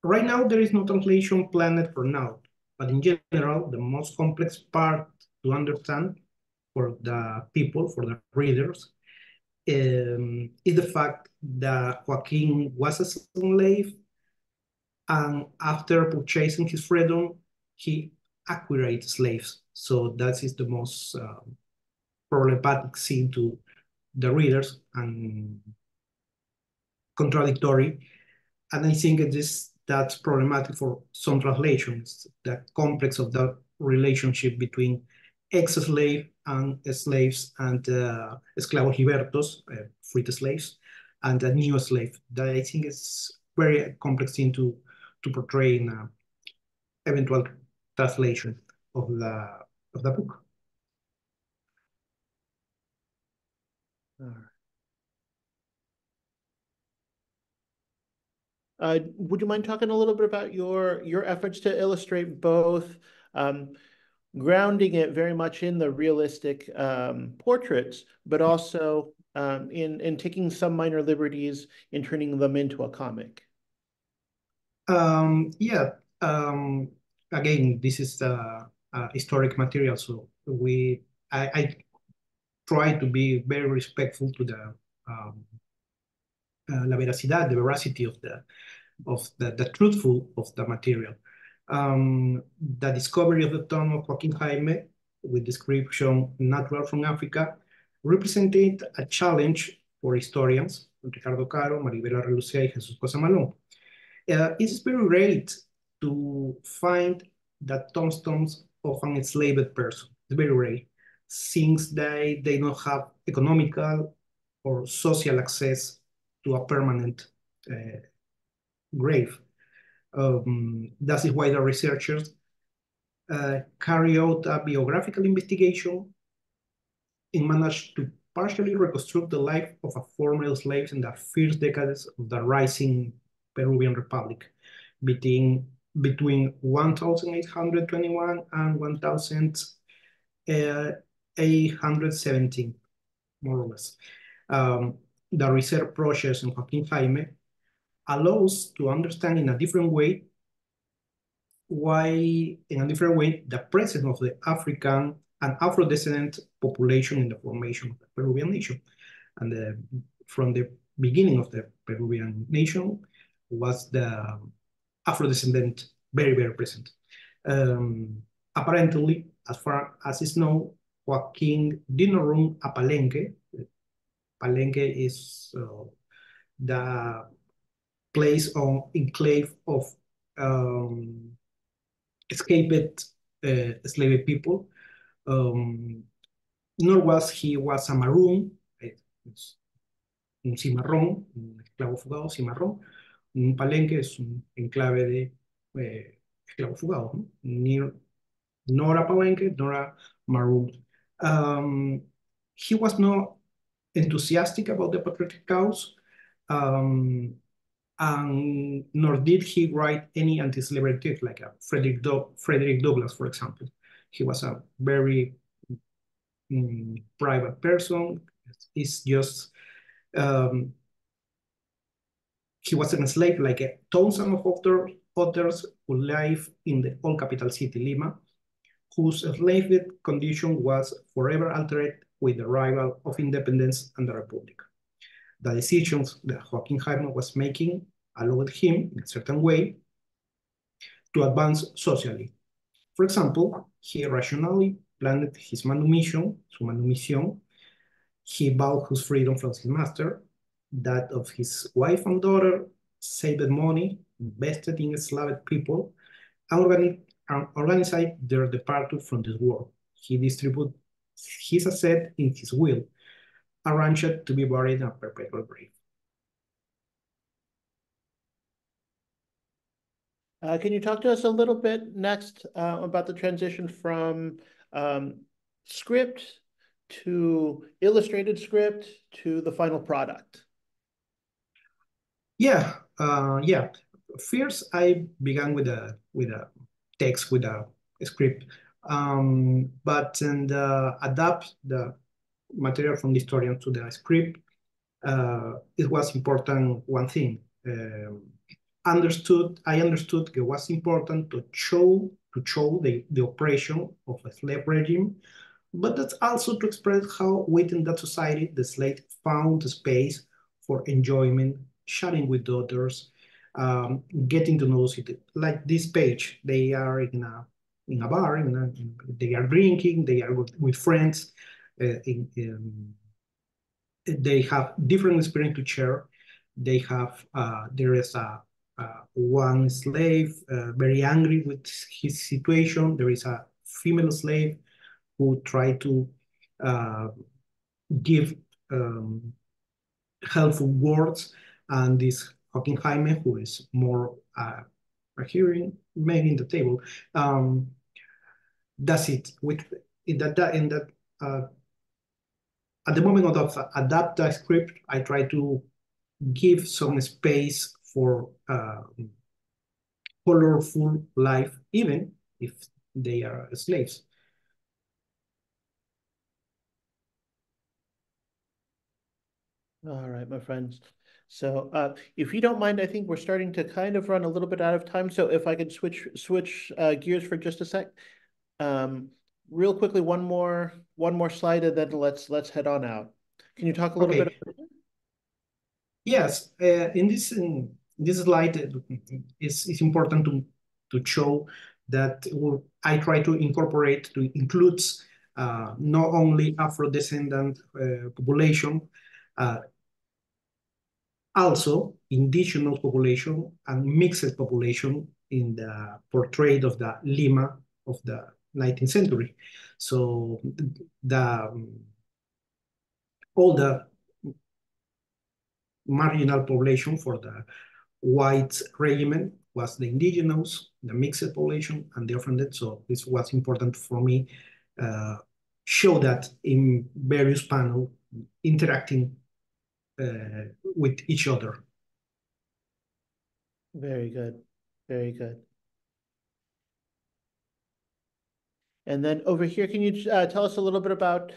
Right now, there is no translation planned for now, but in general, the most complex part to understand for the people, for the readers, is the fact that Joaquin was a slave, and after purchasing his freedom, he acquired slaves. So that is the most problematic scene to the readers and contradictory. And I think that's problematic for some translations, the complex of the relationship between ex-slave and slaves and esclavos libertos, freed slaves, and a new slave. That I think is very complex thing to portray in an eventual translation of the book. All right. Would you mind talking a little bit about your efforts to illustrate both, grounding it very much in the realistic portraits, but also in taking some minor liberties in turning them into a comic? Yeah. Again, this is historic material, so I try to be very respectful to the la veracidad, the veracity of the truthful of the material. The discovery of the tomb of Joaquin Jaime, with description natural from Africa, represented a challenge for historians, Ricardo Caro, Maribela Relucea, and Jesus Cosamalón. It's very great to find the tombstones of an enslaved person. It's very rare, since they don't have economical or social access to a permanent grave. That is why the researchers carry out a biographical investigation and managed to partially reconstruct the life of a former slave in the first decades of the rising Peruvian Republic between 1821 and 1817, more or less. The research process in Joaquin Jaime allows to understand in a different way the presence of the African and Afro-descendant population in the formation of the Peruvian nation. And from the beginning of the Peruvian nation was the Afro-descendant very, very present. Apparently, as far as is known, Joaquin did not run a palenque. Palenque is the place or enclave of escaped enslaved people. Nor was he a maroon, un cimarrón, un esclavo fugado, cimarrón. Un palenque es un enclave de esclavos fugados, ¿no? Nor a palenque, nor a maroon. He was not enthusiastic about the patriotic cause, and nor did he write any anti-slavery text like Frederick Douglass, for example. He was a very private person. It's just he was enslaved like thousands of others who live in the old capital city, Lima, whose enslaved condition was forever altered with the arrival of independence and the republic. The decisions that Joaquin Jaime was making allowed him, in a certain way, to advance socially. For example, he rationally planned his manumission, su manumission. He vowed his freedom from his master, that of his wife and daughter, saved money, invested in enslaved people, and organized their departure from this world. He distributed his assets in his will, arranged to be buried in a perpetual grave. Can you talk to us a little bit next about the transition from script to illustrated script to the final product? Yeah. First, I began with a text, with a script, but adapt the material from the historian to the script. It was important one thing. I understood it was important to show the oppression of a slave regime, but that's also to express how within that society the slave found space for enjoyment, sharing with others, getting to know it. Like this page, they are in a bar, they are drinking, they are with friends, they have different experience to share. They have there is one slave very angry with his situation. There is a female slave who tried to give helpful words, and this Joaquin Jaime, who is more hearing, maybe in the table. That's it. At the moment of adapt the script, I try to give some space for colorful life, even if they are slaves. All right, my friends. So if you don't mind, I think we're starting to kind of run a little bit out of time. So if I could switch gears for just a sec. Real quickly, one more slide, and then let's head on out. Can you talk a little bit? Yes, in this slide, it's important to show that I try to include not only Afro-descendant population, also indigenous population and mixed population in the portrait of the Lima of the 19th century. So all the marginal population for the white regiment was the indigenous, the mixed population, and the offended. So this was important for me, show that in various panels interacting with each other. Very good, very good. And then over here, can you tell us a little bit about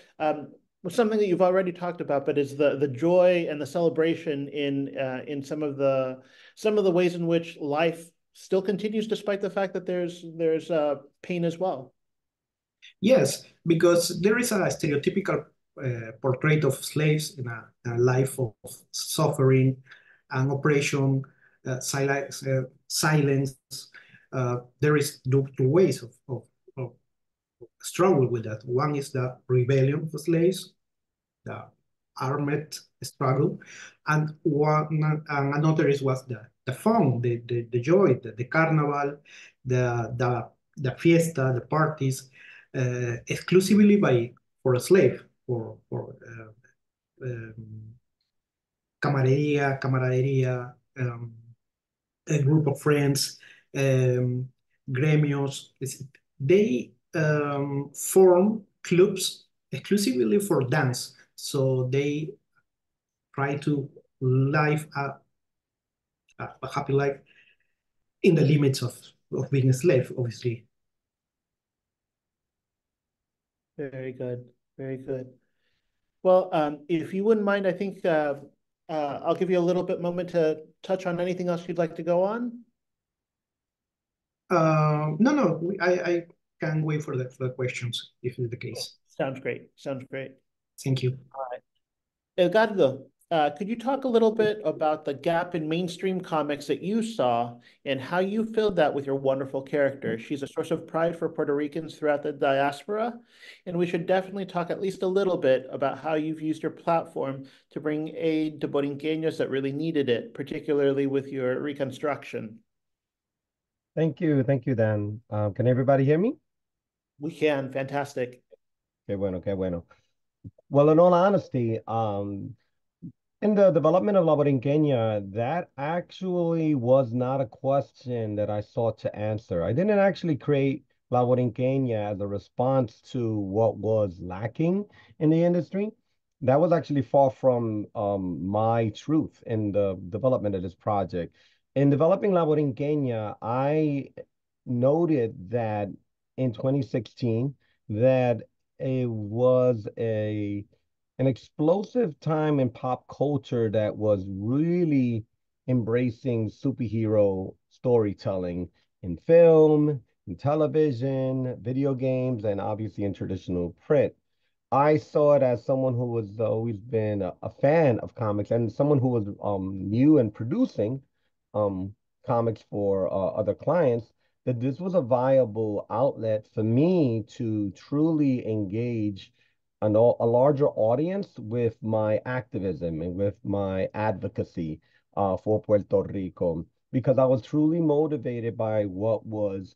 something that you've already talked about, but is the joy and the celebration in some of the ways in which life still continues despite the fact that there's pain as well. Yes, because there is a stereotypical portrait of slaves in a life of suffering and oppression, silence. There is two ways of struggle with that. One is the rebellion of the slaves, the armed struggle, and another was the fun, the joy, the carnival, the fiesta, the parties, exclusively for a slave, for camaradería, a group of friends, gremios. They form clubs exclusively for dance. So they try to live a happy life in the limits of being a slave, obviously. Very good, very good. Well, if you wouldn't mind, I think I'll give you a little bit moment to touch on anything else you'd like to go on. No, I can wait for the questions if it's the case. Sounds great. Sounds great. Thank you. All right. Edgardo, could you talk a little bit about the gap in mainstream comics that you saw and how you filled that with your wonderful character? She's a source of pride for Puerto Ricans throughout the diaspora, and we should definitely talk at least a little bit about how you've used your platform to bring aid to Borinqueños that really needed it, particularly with your reconstruction. Thank you, Dan. Can everybody hear me? We can. Fantastic. Qué bueno, qué bueno. Well, in all honesty, in the development of La Borinqueña, that actually was not a question that I sought to answer. I didn't actually create La Borinqueña as a response to what was lacking in the industry. That was actually far from my truth in the development of this project. In developing La Borinqueña, I noted that in 2016 that it was an explosive time in pop culture that was really embracing superhero storytelling in film, in television, video games, and obviously in traditional print. I saw it as someone who was always been a fan of comics and someone who was new and producing comics for other clients, that this was a viable outlet for me to truly engage a larger audience with my activism and with my advocacy for Puerto Rico, because I was truly motivated by what was,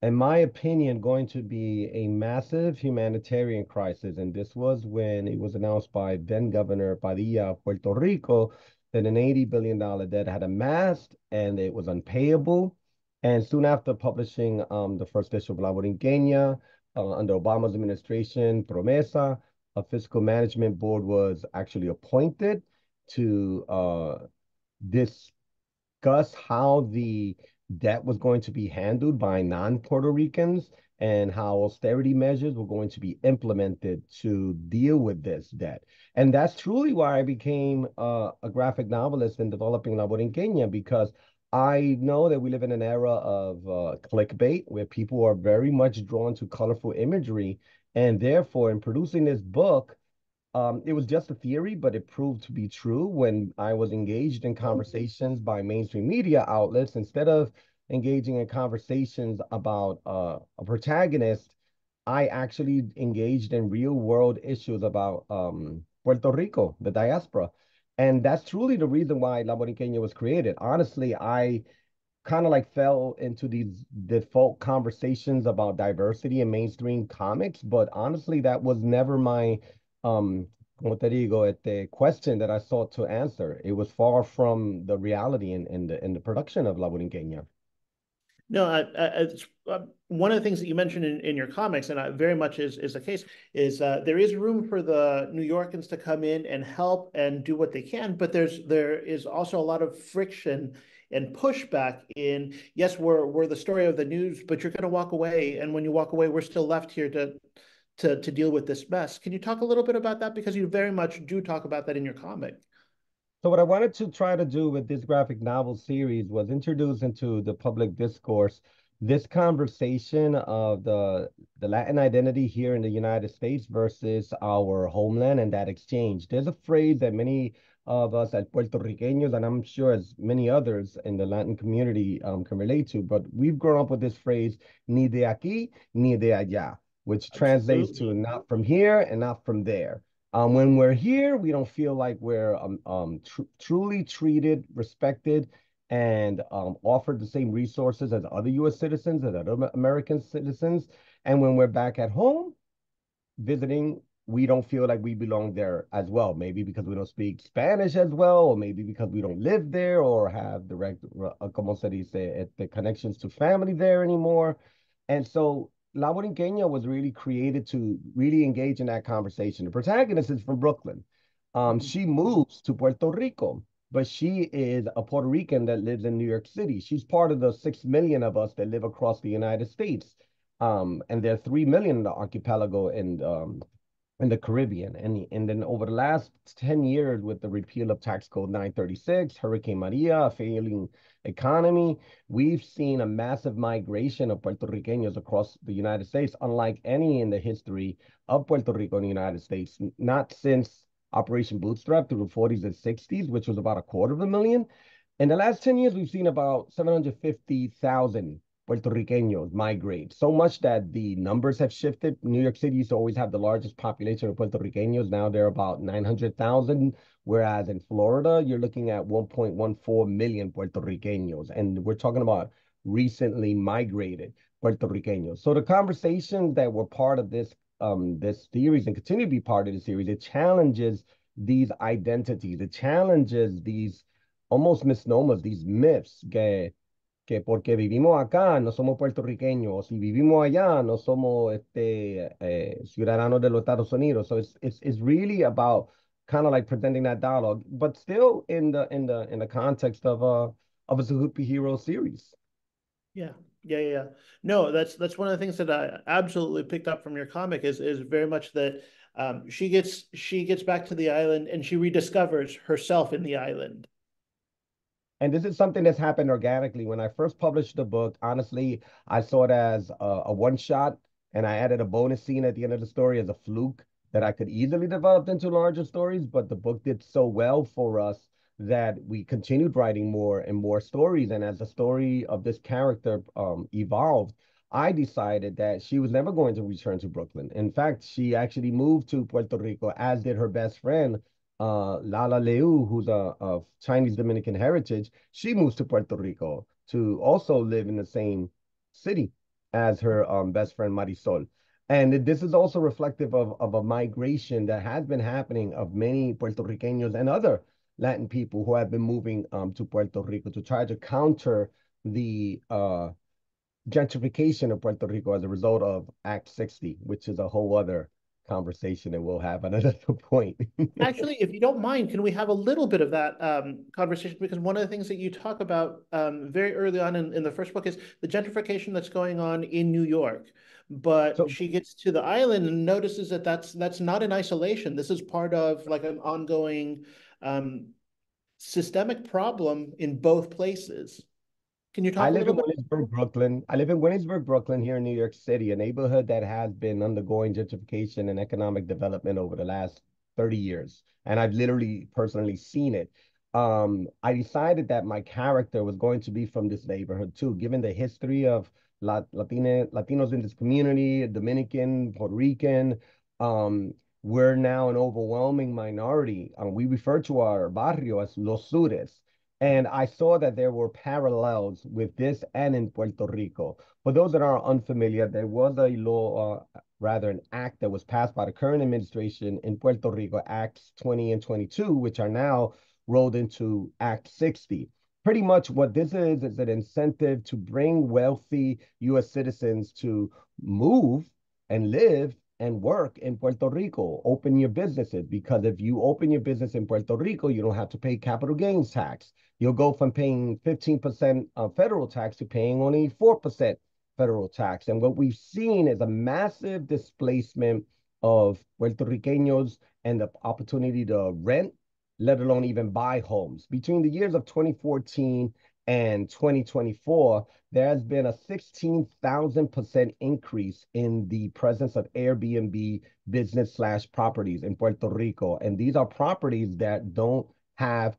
in my opinion, going to be a massive humanitarian crisis. And this was when it was announced by then Governor Padilla of Puerto Rico that an $80 billion debt had amassed and it was unpayable. And soon after publishing the first issue of La Borinqueña, under Obama's administration, Promesa, a fiscal management board was actually appointed to discuss how the debt was going to be handled by non-Puerto Ricans and how austerity measures were going to be implemented to deal with this debt. And that's truly why I became a graphic novelist in developing La Borinqueña, because I know that we live in an era of clickbait where people are very much drawn to colorful imagery. And therefore, in producing this book, it was just a theory, but it proved to be true when I was engaged in conversations by mainstream media outlets. Instead of engaging in conversations about a protagonist, I actually engaged in real world issues about Puerto Rico, the diaspora. And that's truly the reason why La Boriqueña was created. Honestly, I kind of like fell into these default conversations about diversity in mainstream comics, but honestly, that was never my como te digo, question that I sought to answer. It was far from the reality in the production of La Borinqueña. No, it's, one of the things that you mentioned in your comics, and very much is the case, is there is room for the New Yorkers to come in and help and do what they can, but there is also a lot of friction and pushback in, yes, we're the story of the news, but you're going to walk away, and when you walk away, we're still left here to deal with this mess. Can you talk a little bit about that? Because you very much do talk about that in your comic. So what I wanted to try to do with this graphic novel series was introduce into the public discourse this conversation of the Latin identity here in the United States versus our homeland and that exchange. There's a phrase that many of us as Puerto Ricanos, and I'm sure as many others in the Latin community can relate to, but we've grown up with this phrase, ni de aquí, ni de allá, which translates to not from here and not from there. When we're here, we don't feel like we're truly treated, respected, and offered the same resources as other U.S. citizens, as other American citizens. And when we're back at home visiting, we don't feel like we belong there as well. Maybe because we don't speak Spanish as well, or maybe because we don't live there or have direct, como se dice, the connections to family there anymore. And so La Borinqueña was really created to really engage in that conversation. The protagonist is from Brooklyn. She moves to Puerto Rico, but she is a Puerto Rican that lives in New York City. She's part of the 6 million of us that live across the United States. And there are 3 million in the archipelago in the Caribbean. And then over the last 10 years, with the repeal of Tax Code 936, Hurricane Maria, a failing economy, we've seen a massive migration of Puerto Ricanos across the United States, unlike any in the history of Puerto Rico in the United States, not since Operation Bootstrap through the 40s and 60s, which was about 250,000. In the last 10 years, we've seen about 750,000 Puerto Ricanos migrate, so much that the numbers have shifted. New York City used to always have the largest population of Puerto Ricanos. Now they're about 900,000, whereas in Florida, you're looking at 1.14 million Puerto Ricanos. And we're talking about recently migrated Puerto Ricanos. So the conversations that were part of this series and continue to be part of the series, it challenges these identities. It challenges these almost misnomers, these myths que porque vivimos acá no somos puertorriqueños, o si vivimos allá no somos ciudadanos de los Estados Unidos. So it's really about kind of like presenting that dialogue, but still in the context of a superhero series. Yeah. No, that's one of the things that I absolutely picked up from your comic is very much that she gets back to the island and she rediscovers herself in the island. And this is something that's happened organically. When I first published the book, honestly, I saw it as a one shot, and I added a bonus scene at the end of the story as a fluke that I could easily develop into larger stories. But the book did so well for us that we continued writing more and more stories. And as the story of this character evolved, I decided that she was never going to return to Brooklyn. In fact, she actually moved to Puerto Rico, as did her best friend, Lala Leu, who's of Chinese Dominican heritage. She moves to Puerto Rico to also live in the same city as her best friend Marisol. And this is also reflective of a migration that has been happening of many Puerto Ricanos and other Latin people who have been moving to Puerto Rico to try to counter the gentrification of Puerto Rico as a result of Act 60, which is a whole other conversation that we'll have at another point. Actually, if you don't mind, can we have a little bit of that conversation? Because one of the things that you talk about very early on in the first book is the gentrification that's going on in New York. But So she gets to the island and notices that that's not in isolation. This is part of like an ongoing systemic problem in both places. Can you I talk a live little in bit? Williamsburg, Brooklyn. I live in Williamsburg, Brooklyn, here in New York City, a neighborhood that has been undergoing gentrification and economic development over the last 30 years. And I've literally personally seen it. I decided that my character was going to be from this neighborhood too, given the history of Latinos in this community, Dominican, Puerto Rican. Um, we're now an overwhelming minority. We refer to our barrio as Los Sures. And I saw that there were parallels with this and in Puerto Rico. For those that are unfamiliar, there was a law, rather an act that was passed by the current administration in Puerto Rico, Acts 20 and 22, which are now rolled into Act 60. Pretty much what this is an incentive to bring wealthy U.S. citizens to move and live and work in Puerto Rico. Open your businesses, because if you open your business in Puerto Rico, you don't have to pay capital gains tax. You'll go from paying 15% federal tax to paying only 4% federal tax. And what we've seen is a massive displacement of Puerto Ricanos and the opportunity to rent, let alone even buy homes. Between the years of 2014 and 2024, there has been a 16,000% increase in the presence of Airbnb business/properties in Puerto Rico. And these are properties that don't have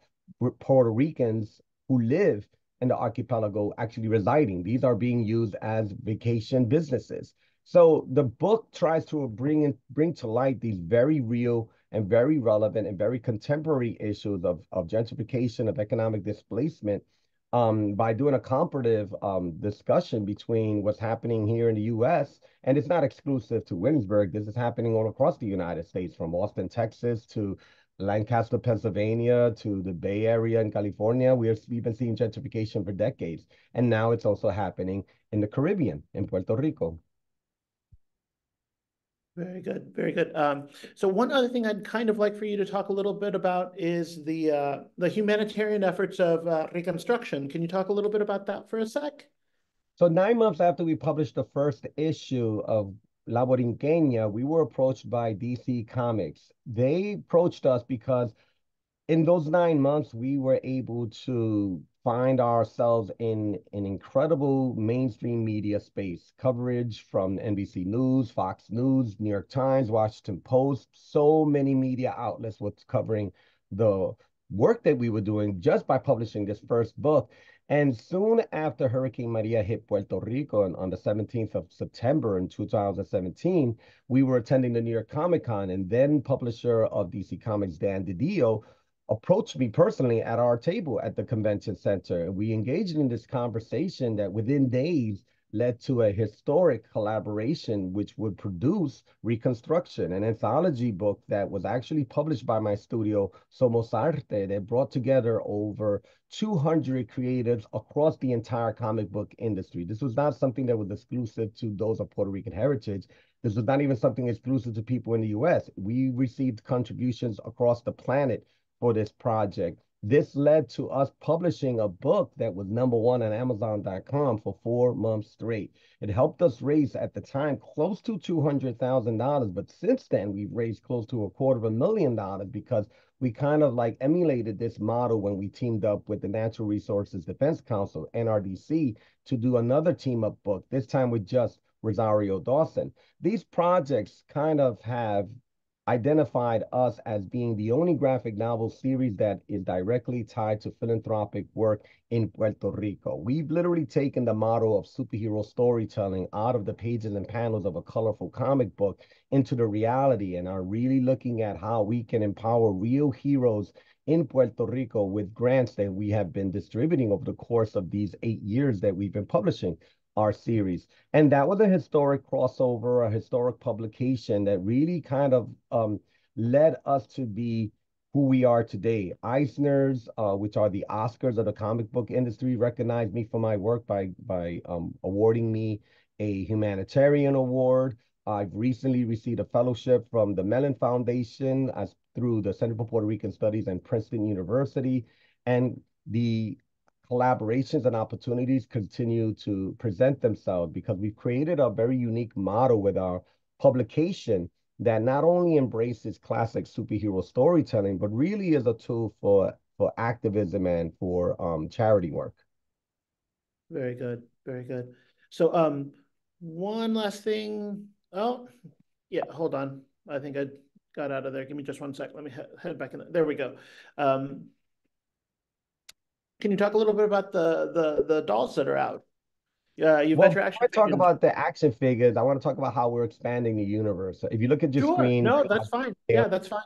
Puerto Ricans who live in the archipelago actually residing. These are being used as vacation businesses. So the book tries to bring to light these very real and very relevant and very contemporary issues of gentrification, of economic displacement, by doing a comparative discussion between what's happening here in the U.S. And it's not exclusive to Williamsburg. This is happening all across the United States, from Austin, Texas, to Lancaster, Pennsylvania, to the Bay Area in California. We've been seeing gentrification for decades. And now it's also happening in the Caribbean, in Puerto Rico. Very good, very good. So one other thing I'd kind of like for you to talk a little bit about is the humanitarian efforts of reconstruction. Can you talk a little bit about that for a sec? So 9 months after we published the first issue of La Borinqueña, we were approached by DC Comics. They approached us because in those 9 months, we were able to find ourselves in an incredible mainstream media space. Coverage from NBC News, Fox News, New York Times, Washington Post. So many media outlets were covering the work that we were doing just by publishing this first book. And soon after Hurricane Maria hit Puerto Rico on the 17th of September in 2017, we were attending the New York Comic Con, and then publisher of DC Comics, Dan DiDio, approached me personally at our table at the convention center. And we engaged in this conversation that within days led to a historic collaboration, which would produce Reconstruction, an anthology book that was actually published by my studio, Somos Arte, that brought together over 200 creatives across the entire comic book industry. This was not something that was exclusive to those of Puerto Rican heritage. This was not even something exclusive to people in the US. We received contributions across the planet for this project. This led to us publishing a book that was #1 on Amazon.com for 4 months straight. It helped us raise, at the time, close to $200,000. But since then, we've raised close to $250,000 because we kind of like emulated this model when we teamed up with the Natural Resources Defense Council, NRDC, to do another team-up book, this time with just Rosario Dawson. These projects kind of have identified us as being the only graphic novel series that is directly tied to philanthropic work in Puerto Rico. We've literally taken the model of superhero storytelling out of the pages and panels of a colorful comic book into the reality, and are really looking at how we can empower real heroes in Puerto Rico with grants that we have been distributing over the course of these 8 years that we've been publishing our series. And that was a historic crossover, a historic publication that really kind of led us to be who we are today. Eisner's, which are the Oscars of the comic book industry, recognized me for my work by awarding me a humanitarian award. I've recently received a fellowship from the Mellon Foundation as through the Center for Puerto Rican Studies and Princeton University. And the collaborations and opportunities continue to present themselves because we've created a very unique model with our publication that not only embraces classic superhero storytelling, but really is a tool for activism and for charity work. Very good, very good. So one last thing. Oh, yeah, hold on. I think I got out of there. Give me just one sec. Let me head back in. There we go. Can you talk a little bit about the dolls that are out? Yeah, you've got your action Before I talk figures. about the action figures, I want to talk about how we're expanding the universe. So if you look at your Sure. screen, No, that's fine. Yeah, that's fine.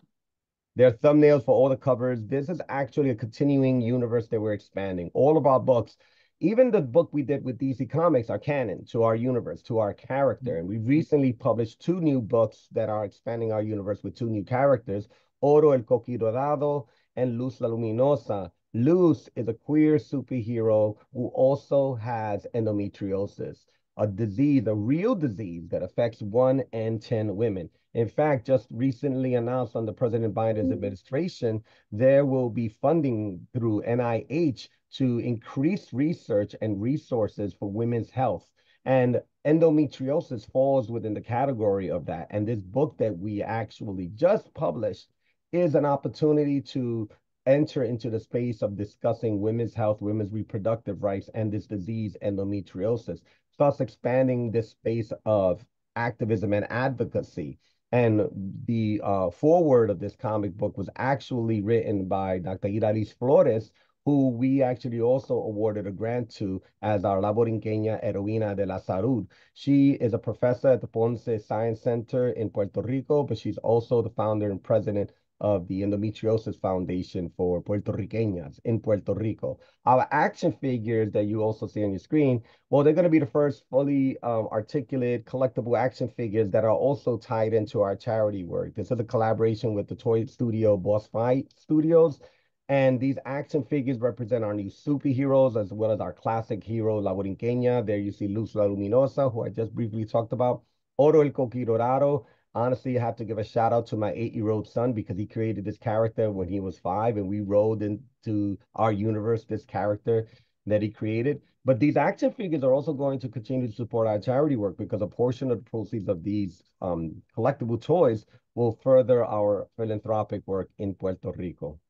there are thumbnails for all the covers. This is actually a continuing universe that we're expanding. All of our books, even the book we did with DC Comics, are canon to our universe, to our character. And we've recently published 2 new books that are expanding our universe with 2 new characters, Oro el Coquidorado and Luz la Luminosa. Luz is a queer superhero who also has endometriosis, a disease, a real disease that affects 1 in 10 women. In fact, just recently announced under President Biden's administration, there will be funding through NIH to increase research and resources for women's health. And endometriosis falls within the category of that. And this book that we actually just published is an opportunity to enter into the space of discussing women's health, women's reproductive rights, and this disease, endometriosis, thus expanding this space of activism and advocacy. And the foreword of this comic book was actually written by Dr. Iralis Flores, who we actually also awarded a grant to as our La Borinqueña Heroína de la Salud. She is a professor at the Ponce Science Center in Puerto Rico, but she's also the founder and president of the Endometriosis Foundation for Puerto Riqueñas in Puerto Rico. Our action figures that you also see on your screen, well, they're going to be the first fully articulate collectible action figures that are also tied into our charity work. This is a collaboration with the toy studio Boss Fight Studios. And these action figures represent our new superheroes as well as our classic hero, La Borinqueña. There you see Luz la Luminosa, who I just briefly talked about. Oro el Coquidorado. Honestly, I have to give a shout out to my 8-year-old son because he created this character when he was 5, and we rolled into our universe this character that he created. But these action figures are also going to continue to support our charity work because a portion of the proceeds of these collectible toys will further our philanthropic work in Puerto Rico.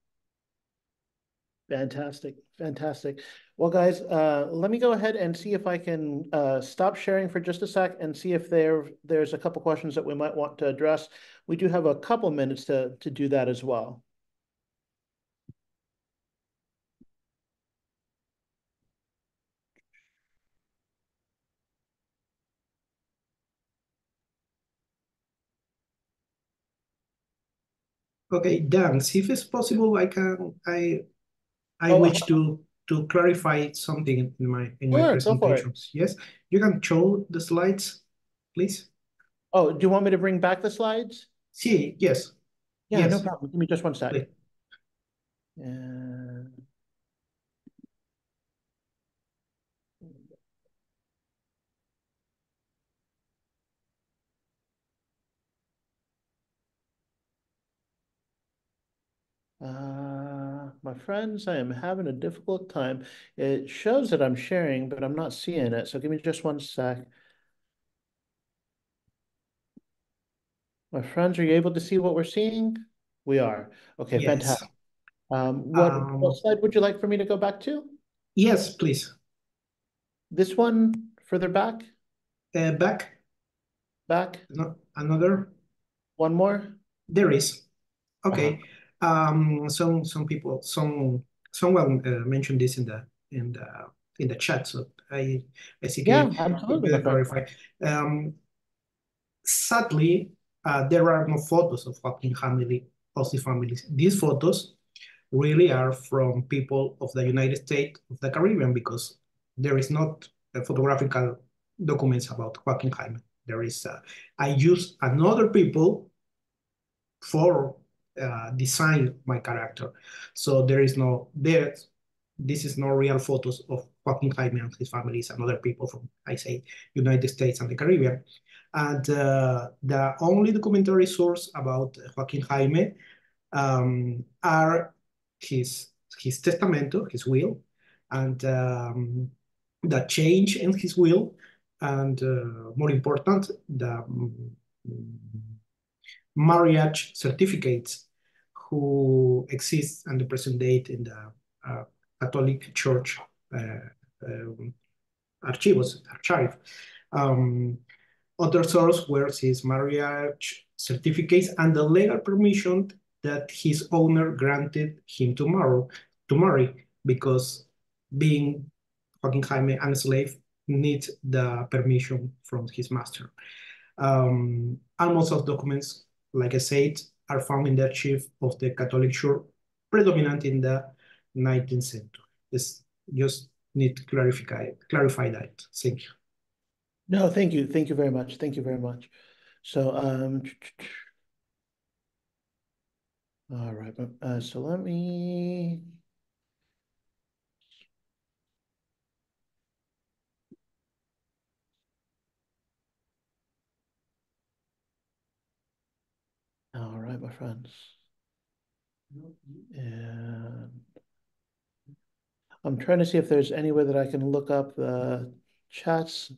Fantastic, fantastic. Well, guys, let me go ahead and see if I can stop sharing for just a sec and see if there's a couple questions that we might want to address. We do have a couple minutes to do that as well. Okay, Dan, see if it's possible, I wish to clarify something in my presentations. Yes, you can show the slides, please. Oh, do you want me to bring back the slides? Sí, yes. Yeah, yes. no problem. Give me just one sec. My friends, I am having a difficult time. It shows that I'm sharing, but I'm not seeing it. So give me just one sec. My friends, are you able to see what we're seeing? We are. Okay, yes. Fantastic. What slide would you like for me to go back to? Yes, please. This one further back? Back. Back. No, another. One more? There is. Okay. Some people, someone mentioned this in the chat, so I see. Yeah, absolutely. Clarify. Sadly, there are no photos of fucking Aussie families. These photos really are from people of the United States of the Caribbean because there is not photographical documents about Joaquin Jaime. There is, I use another people for design my character. So this is no real photos of Joaquin Jaime and his family and other people from, I say, United States and the Caribbean. And the only documentary source about Joaquin Jaime are his testamento, his will, and the change in his will, and more important, the marriage certificates who exist at the present date in the Catholic Church archive. Other source were his marriage certificates and the legal permission that his owner granted him to marry, because being Joaquin Jaime and a slave needs the permission from his master. And most of documents, like I said, are found in the archive of the Catholic Church, predominant in the 19th century. This just need to clarify that. Thank you. No, thank you. Thank you very much. Thank you very much. So, all right. So let me. All right, my friends. And I'm trying to see if there's any way that I can look up the chats.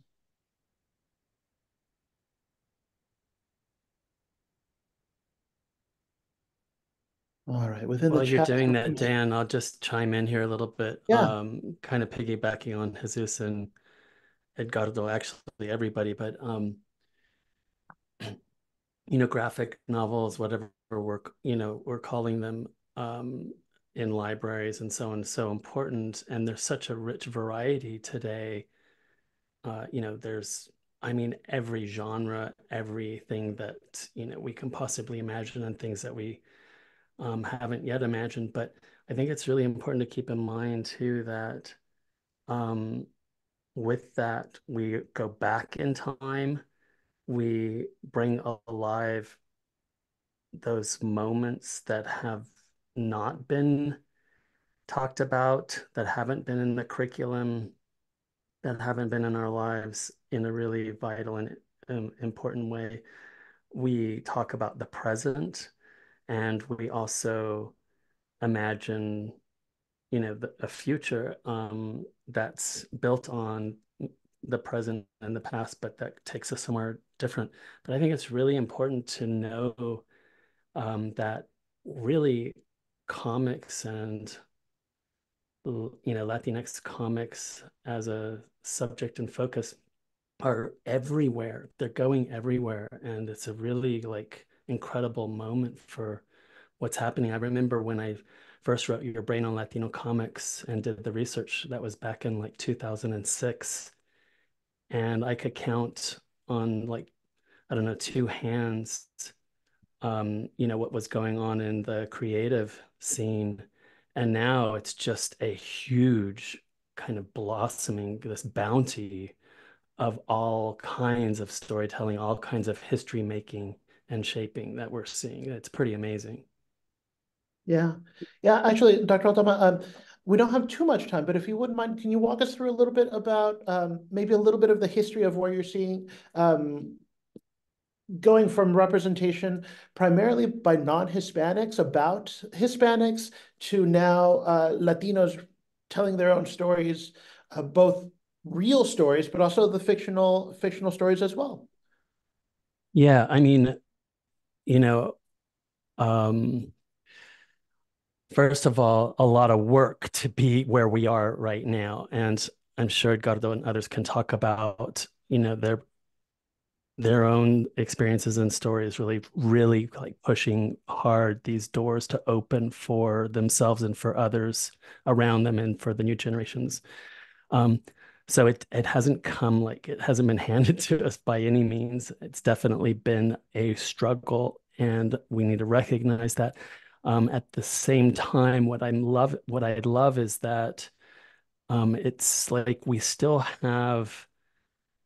All right, within the While you're chat. doing that, Dan, I'll just chime in here a little bit. Yeah. Kind of piggybacking on Jesus and Edgardo, actually everybody, but graphic novels, whatever we're calling them in libraries and so on, is so important. And there's such a rich variety today. There's, every genre, everything that, we can possibly imagine, and things that we haven't yet imagined. But I think it's really important to keep in mind too that with that, we go back in time, we bring alive those moments that have not been talked about, that haven't been in the curriculum, that haven't been in our lives in a really vital and important way. We talk about the present, and we also imagine, a future that's built on the present and the past, but that takes us somewhere different. But I think it's really important to know that really comics and Latinx comics as a subject and focus are everywhere. They're going everywhere, and it's a really incredible moment for what's happening. I remember when I first wrote Your Brain on Latino Comics and did the research, that was back in 2006, and I could count on I don't know, two hands what was going on in the creative scene. And now it's just a huge kind of blossoming, this bounty of all kinds of storytelling, all kinds of history making and shaping that we're seeing. It's pretty amazing. Yeah. Actually, Dr. Aldama, we don't have too much time, but if you wouldn't mind, can you walk us through a little bit about maybe a little bit of the history of where you're seeing going from representation primarily by non-Hispanics about Hispanics to now Latinos telling their own stories, both real stories, but also the fictional stories as well. Yeah, first of all, a lot of work to be where we are right now. And I'm sure Edgardo and others can talk about, their own experiences and stories, really pushing hard these doors to open for themselves and for others around them and for the new generations. So it hasn't come it hasn't been handed to us by any means. It's definitely been a struggle, and we need to recognize that. At the same time, what I'd love is that it's we still have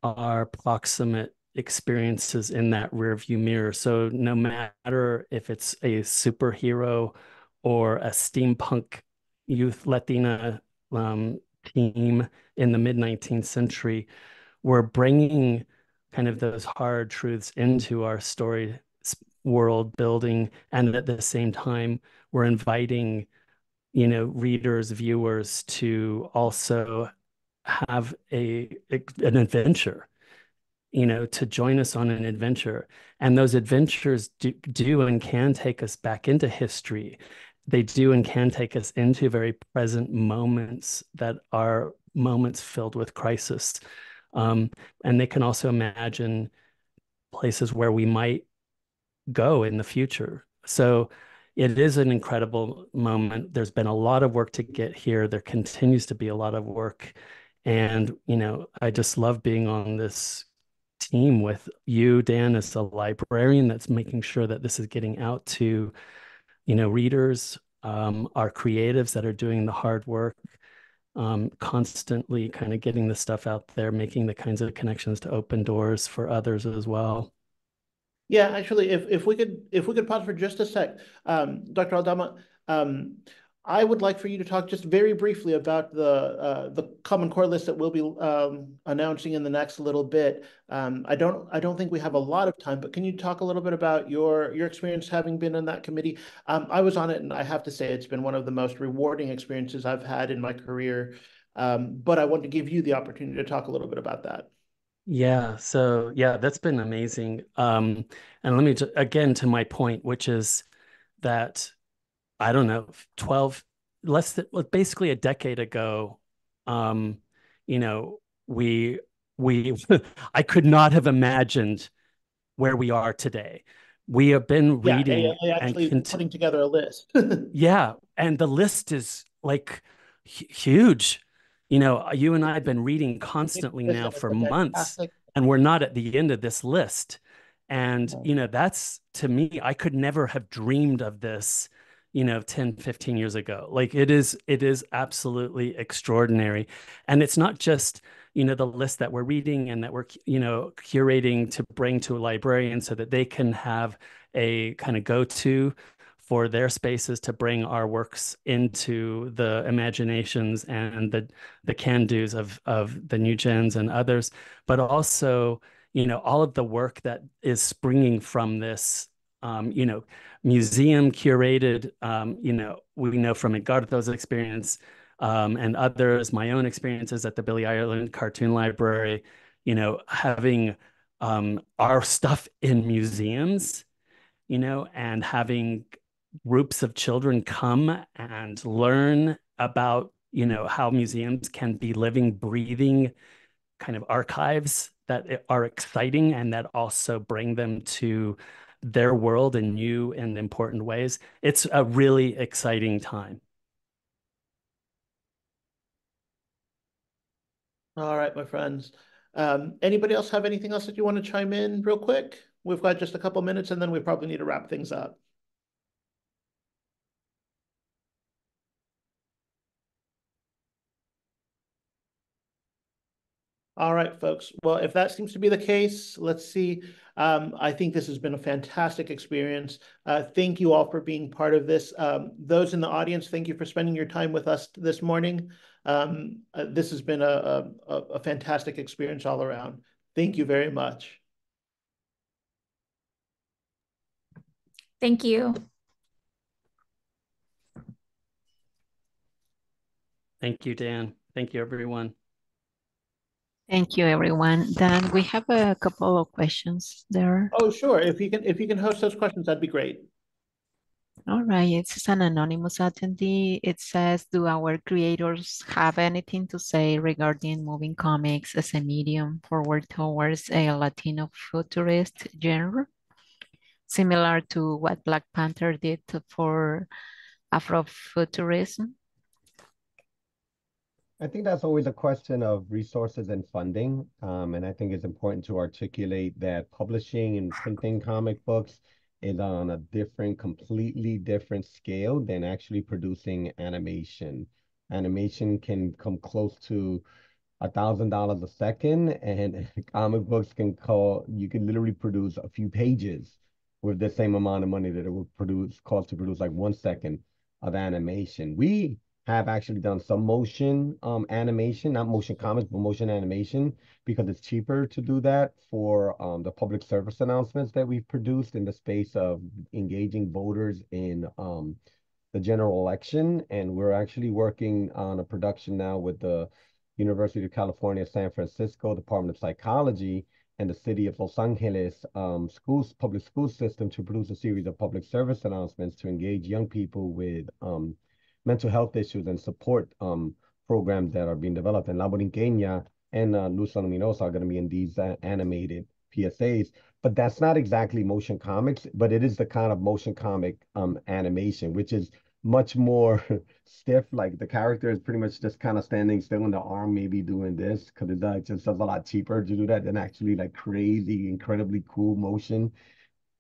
our proximate experiences in that rearview mirror. So no matter if it's a superhero or a steampunk youth Latina team in the mid-19th century, we're bringing kind of those hard truths into our story world building, and at the same time we're inviting, readers, viewers to also have an adventure, to join us on an adventure. And those adventures do and can take us back into history. They do and can take us into very present moments that are moments filled with crisis. And they can also imagine places where we might go in the future. So it is an incredible moment. There's been a lot of work to get here. There continues to be a lot of work. And, I just love being on this team with you, Dan, as a librarian that's making sure that this is getting out to, readers, our creatives that are doing the hard work, constantly kind of getting the stuff out there, making the kinds of connections to open doors for others as well. Yeah, actually, if we could pause for just a sec, Dr. Aldama, I would like for you to talk just very briefly about the Common Core list that we'll be announcing in the next little bit. I don't think we have a lot of time, but can you talk a little bit about your experience having been in that committee? I was on it, and I have to say it's been one of the most rewarding experiences I've had in my career. But I want to give you the opportunity to talk a little bit about that. Yeah, so yeah, that's been amazing. And let me just, again, to my point, which is that, I don't know, 12, less than, well, basically a decade ago, you know, we I could not have imagined where we are today. We have been Yeah, reading actually and putting together a list. yeah, and the list is like huge. You and I have been reading constantly now for months, and we're not at the end of this list. And, that's, to me, I could never have dreamed of this, 10, 15 years ago. Like it is absolutely extraordinary. And it's not just, the list that we're reading and that we're, curating to bring to a librarian so that they can have a kind of go-to for their spaces to bring our works into the imaginations and the can-dos of the new gens and others, but also, all of the work that is springing from this, museum curated, we know from Edgardo's experience, and others, my own experiences at the Billy Ireland Cartoon Library, having our stuff in museums, and having groups of children come and learn about, how museums can be living, breathing kind of archives that are exciting and that also bring them to their world in new and important ways. It's a really exciting time. All right, my friends. Anybody else have anything else that you want to chime in real quick? We've got just a couple minutes, and then we probably need to wrap things up. All right, folks. Well, if that seems to be the case, let's see. I think this has been a fantastic experience. Thank you all for being part of this. Those in the audience, thank you for spending your time with us this morning. This has been a fantastic experience all around. Thank you very much. Thank you. Thank you, Dan. Thank you, everyone. Thank you, everyone. Dan, we have a couple of questions there. Oh, sure. If you can host those questions, that'd be great. All right, it's an anonymous attendee. It says, do our creators have anything to say regarding moving comics as a medium forward towards a Latino futurist genre, similar to what Black Panther did for Afrofuturism? I think that's always a question of resources and funding. And I think it's important to articulate that publishing and printing comic books is on a completely different scale than actually producing animation. Animation can come close to $1,000 a second, and comic books you can literally produce a few pages with the same amount of money that it would cost to produce like 1 second of animation. We have actually done some motion animation, not motion comics, but motion animation, because it's cheaper to do that for the public service announcements that we've produced in the space of engaging voters in the general election. And we're actually working on a production now with the University of California, San Francisco Department of Psychology and the city of Los Angeles public school system to produce a series of public service announcements to engage young people with mental health issues and support programs that are being developed. And La Borinqueña and Luz Luminosa are going to be in these animated PSAs. But that's not exactly motion comics, but it is the kind of motion comic animation, which is much more stiff. Like the character is pretty much just kind of standing still in the arm, maybe doing this, because it just does a lot cheaper to do that than actually like crazy, incredibly cool motion.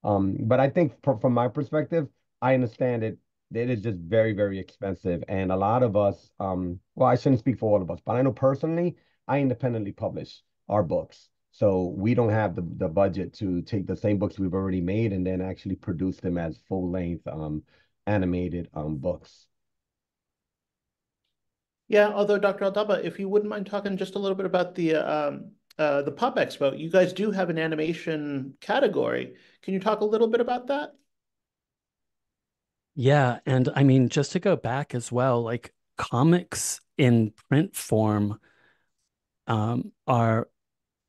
But I think from my perspective, I understand it. It is just very, very expensive. And a lot of us, well, I shouldn't speak for all of us, but I know personally, I independently publish our books. So we don't have the budget to take the same books we've already made and then actually produce them as full-length animated books. Yeah, although Dr. Aldama, if you wouldn't mind talking just a little bit about the Pop Expo, you guys do have an animation category. Can you talk a little bit about that? Yeah, and I mean, just to go back as well, like comics in print form are,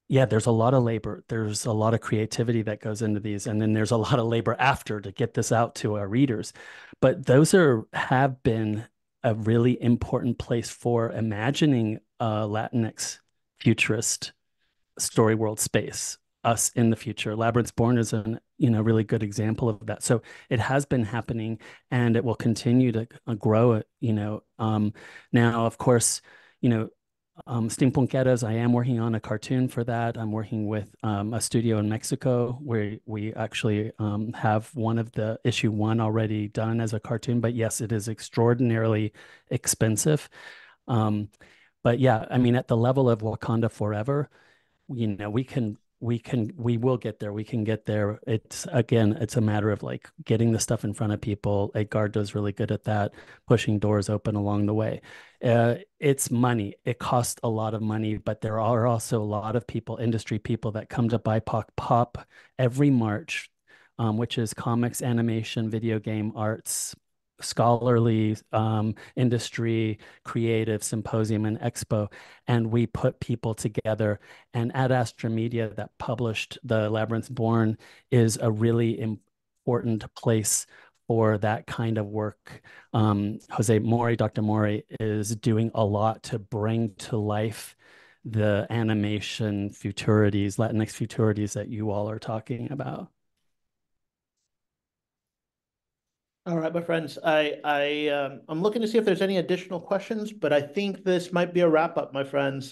yeah, there's a lot of labor. There's a lot of creativity that goes into these, and then there's a lot of labor after to get this out to our readers. But those have been a really important place for imagining a Latinx futurist story world space, us in the future. Labyrinth's Born is an really good example of that. So it has been happening, and it will continue to grow. Now, of course, Steampunkeras, I am working on a cartoon for that. I'm working with a studio in Mexico where we actually have issue 1 already done as a cartoon. But yes, it is extraordinarily expensive. But yeah, I mean, at the level of Wakanda Forever, we will get there. We can get there. It's a matter of like getting the stuff in front of people. Edgardo is really good at that, pushing doors open along the way. It's money. It costs a lot of money, but there are also a lot of people, industry people, that come to BIPOC Pop every March, which is comics, animation, video game, arts, scholarly industry, creative symposium and expo, and we put people together. And Ad Astra Media, that published the Labyrinth Born, is a really important place for that kind of work. Dr. Mori is doing a lot to bring to life the animation futurities, Latinx futurities that you all are talking about. All right, my friends, I'm looking to see if there's any additional questions, but I think this might be a wrap up, my friends.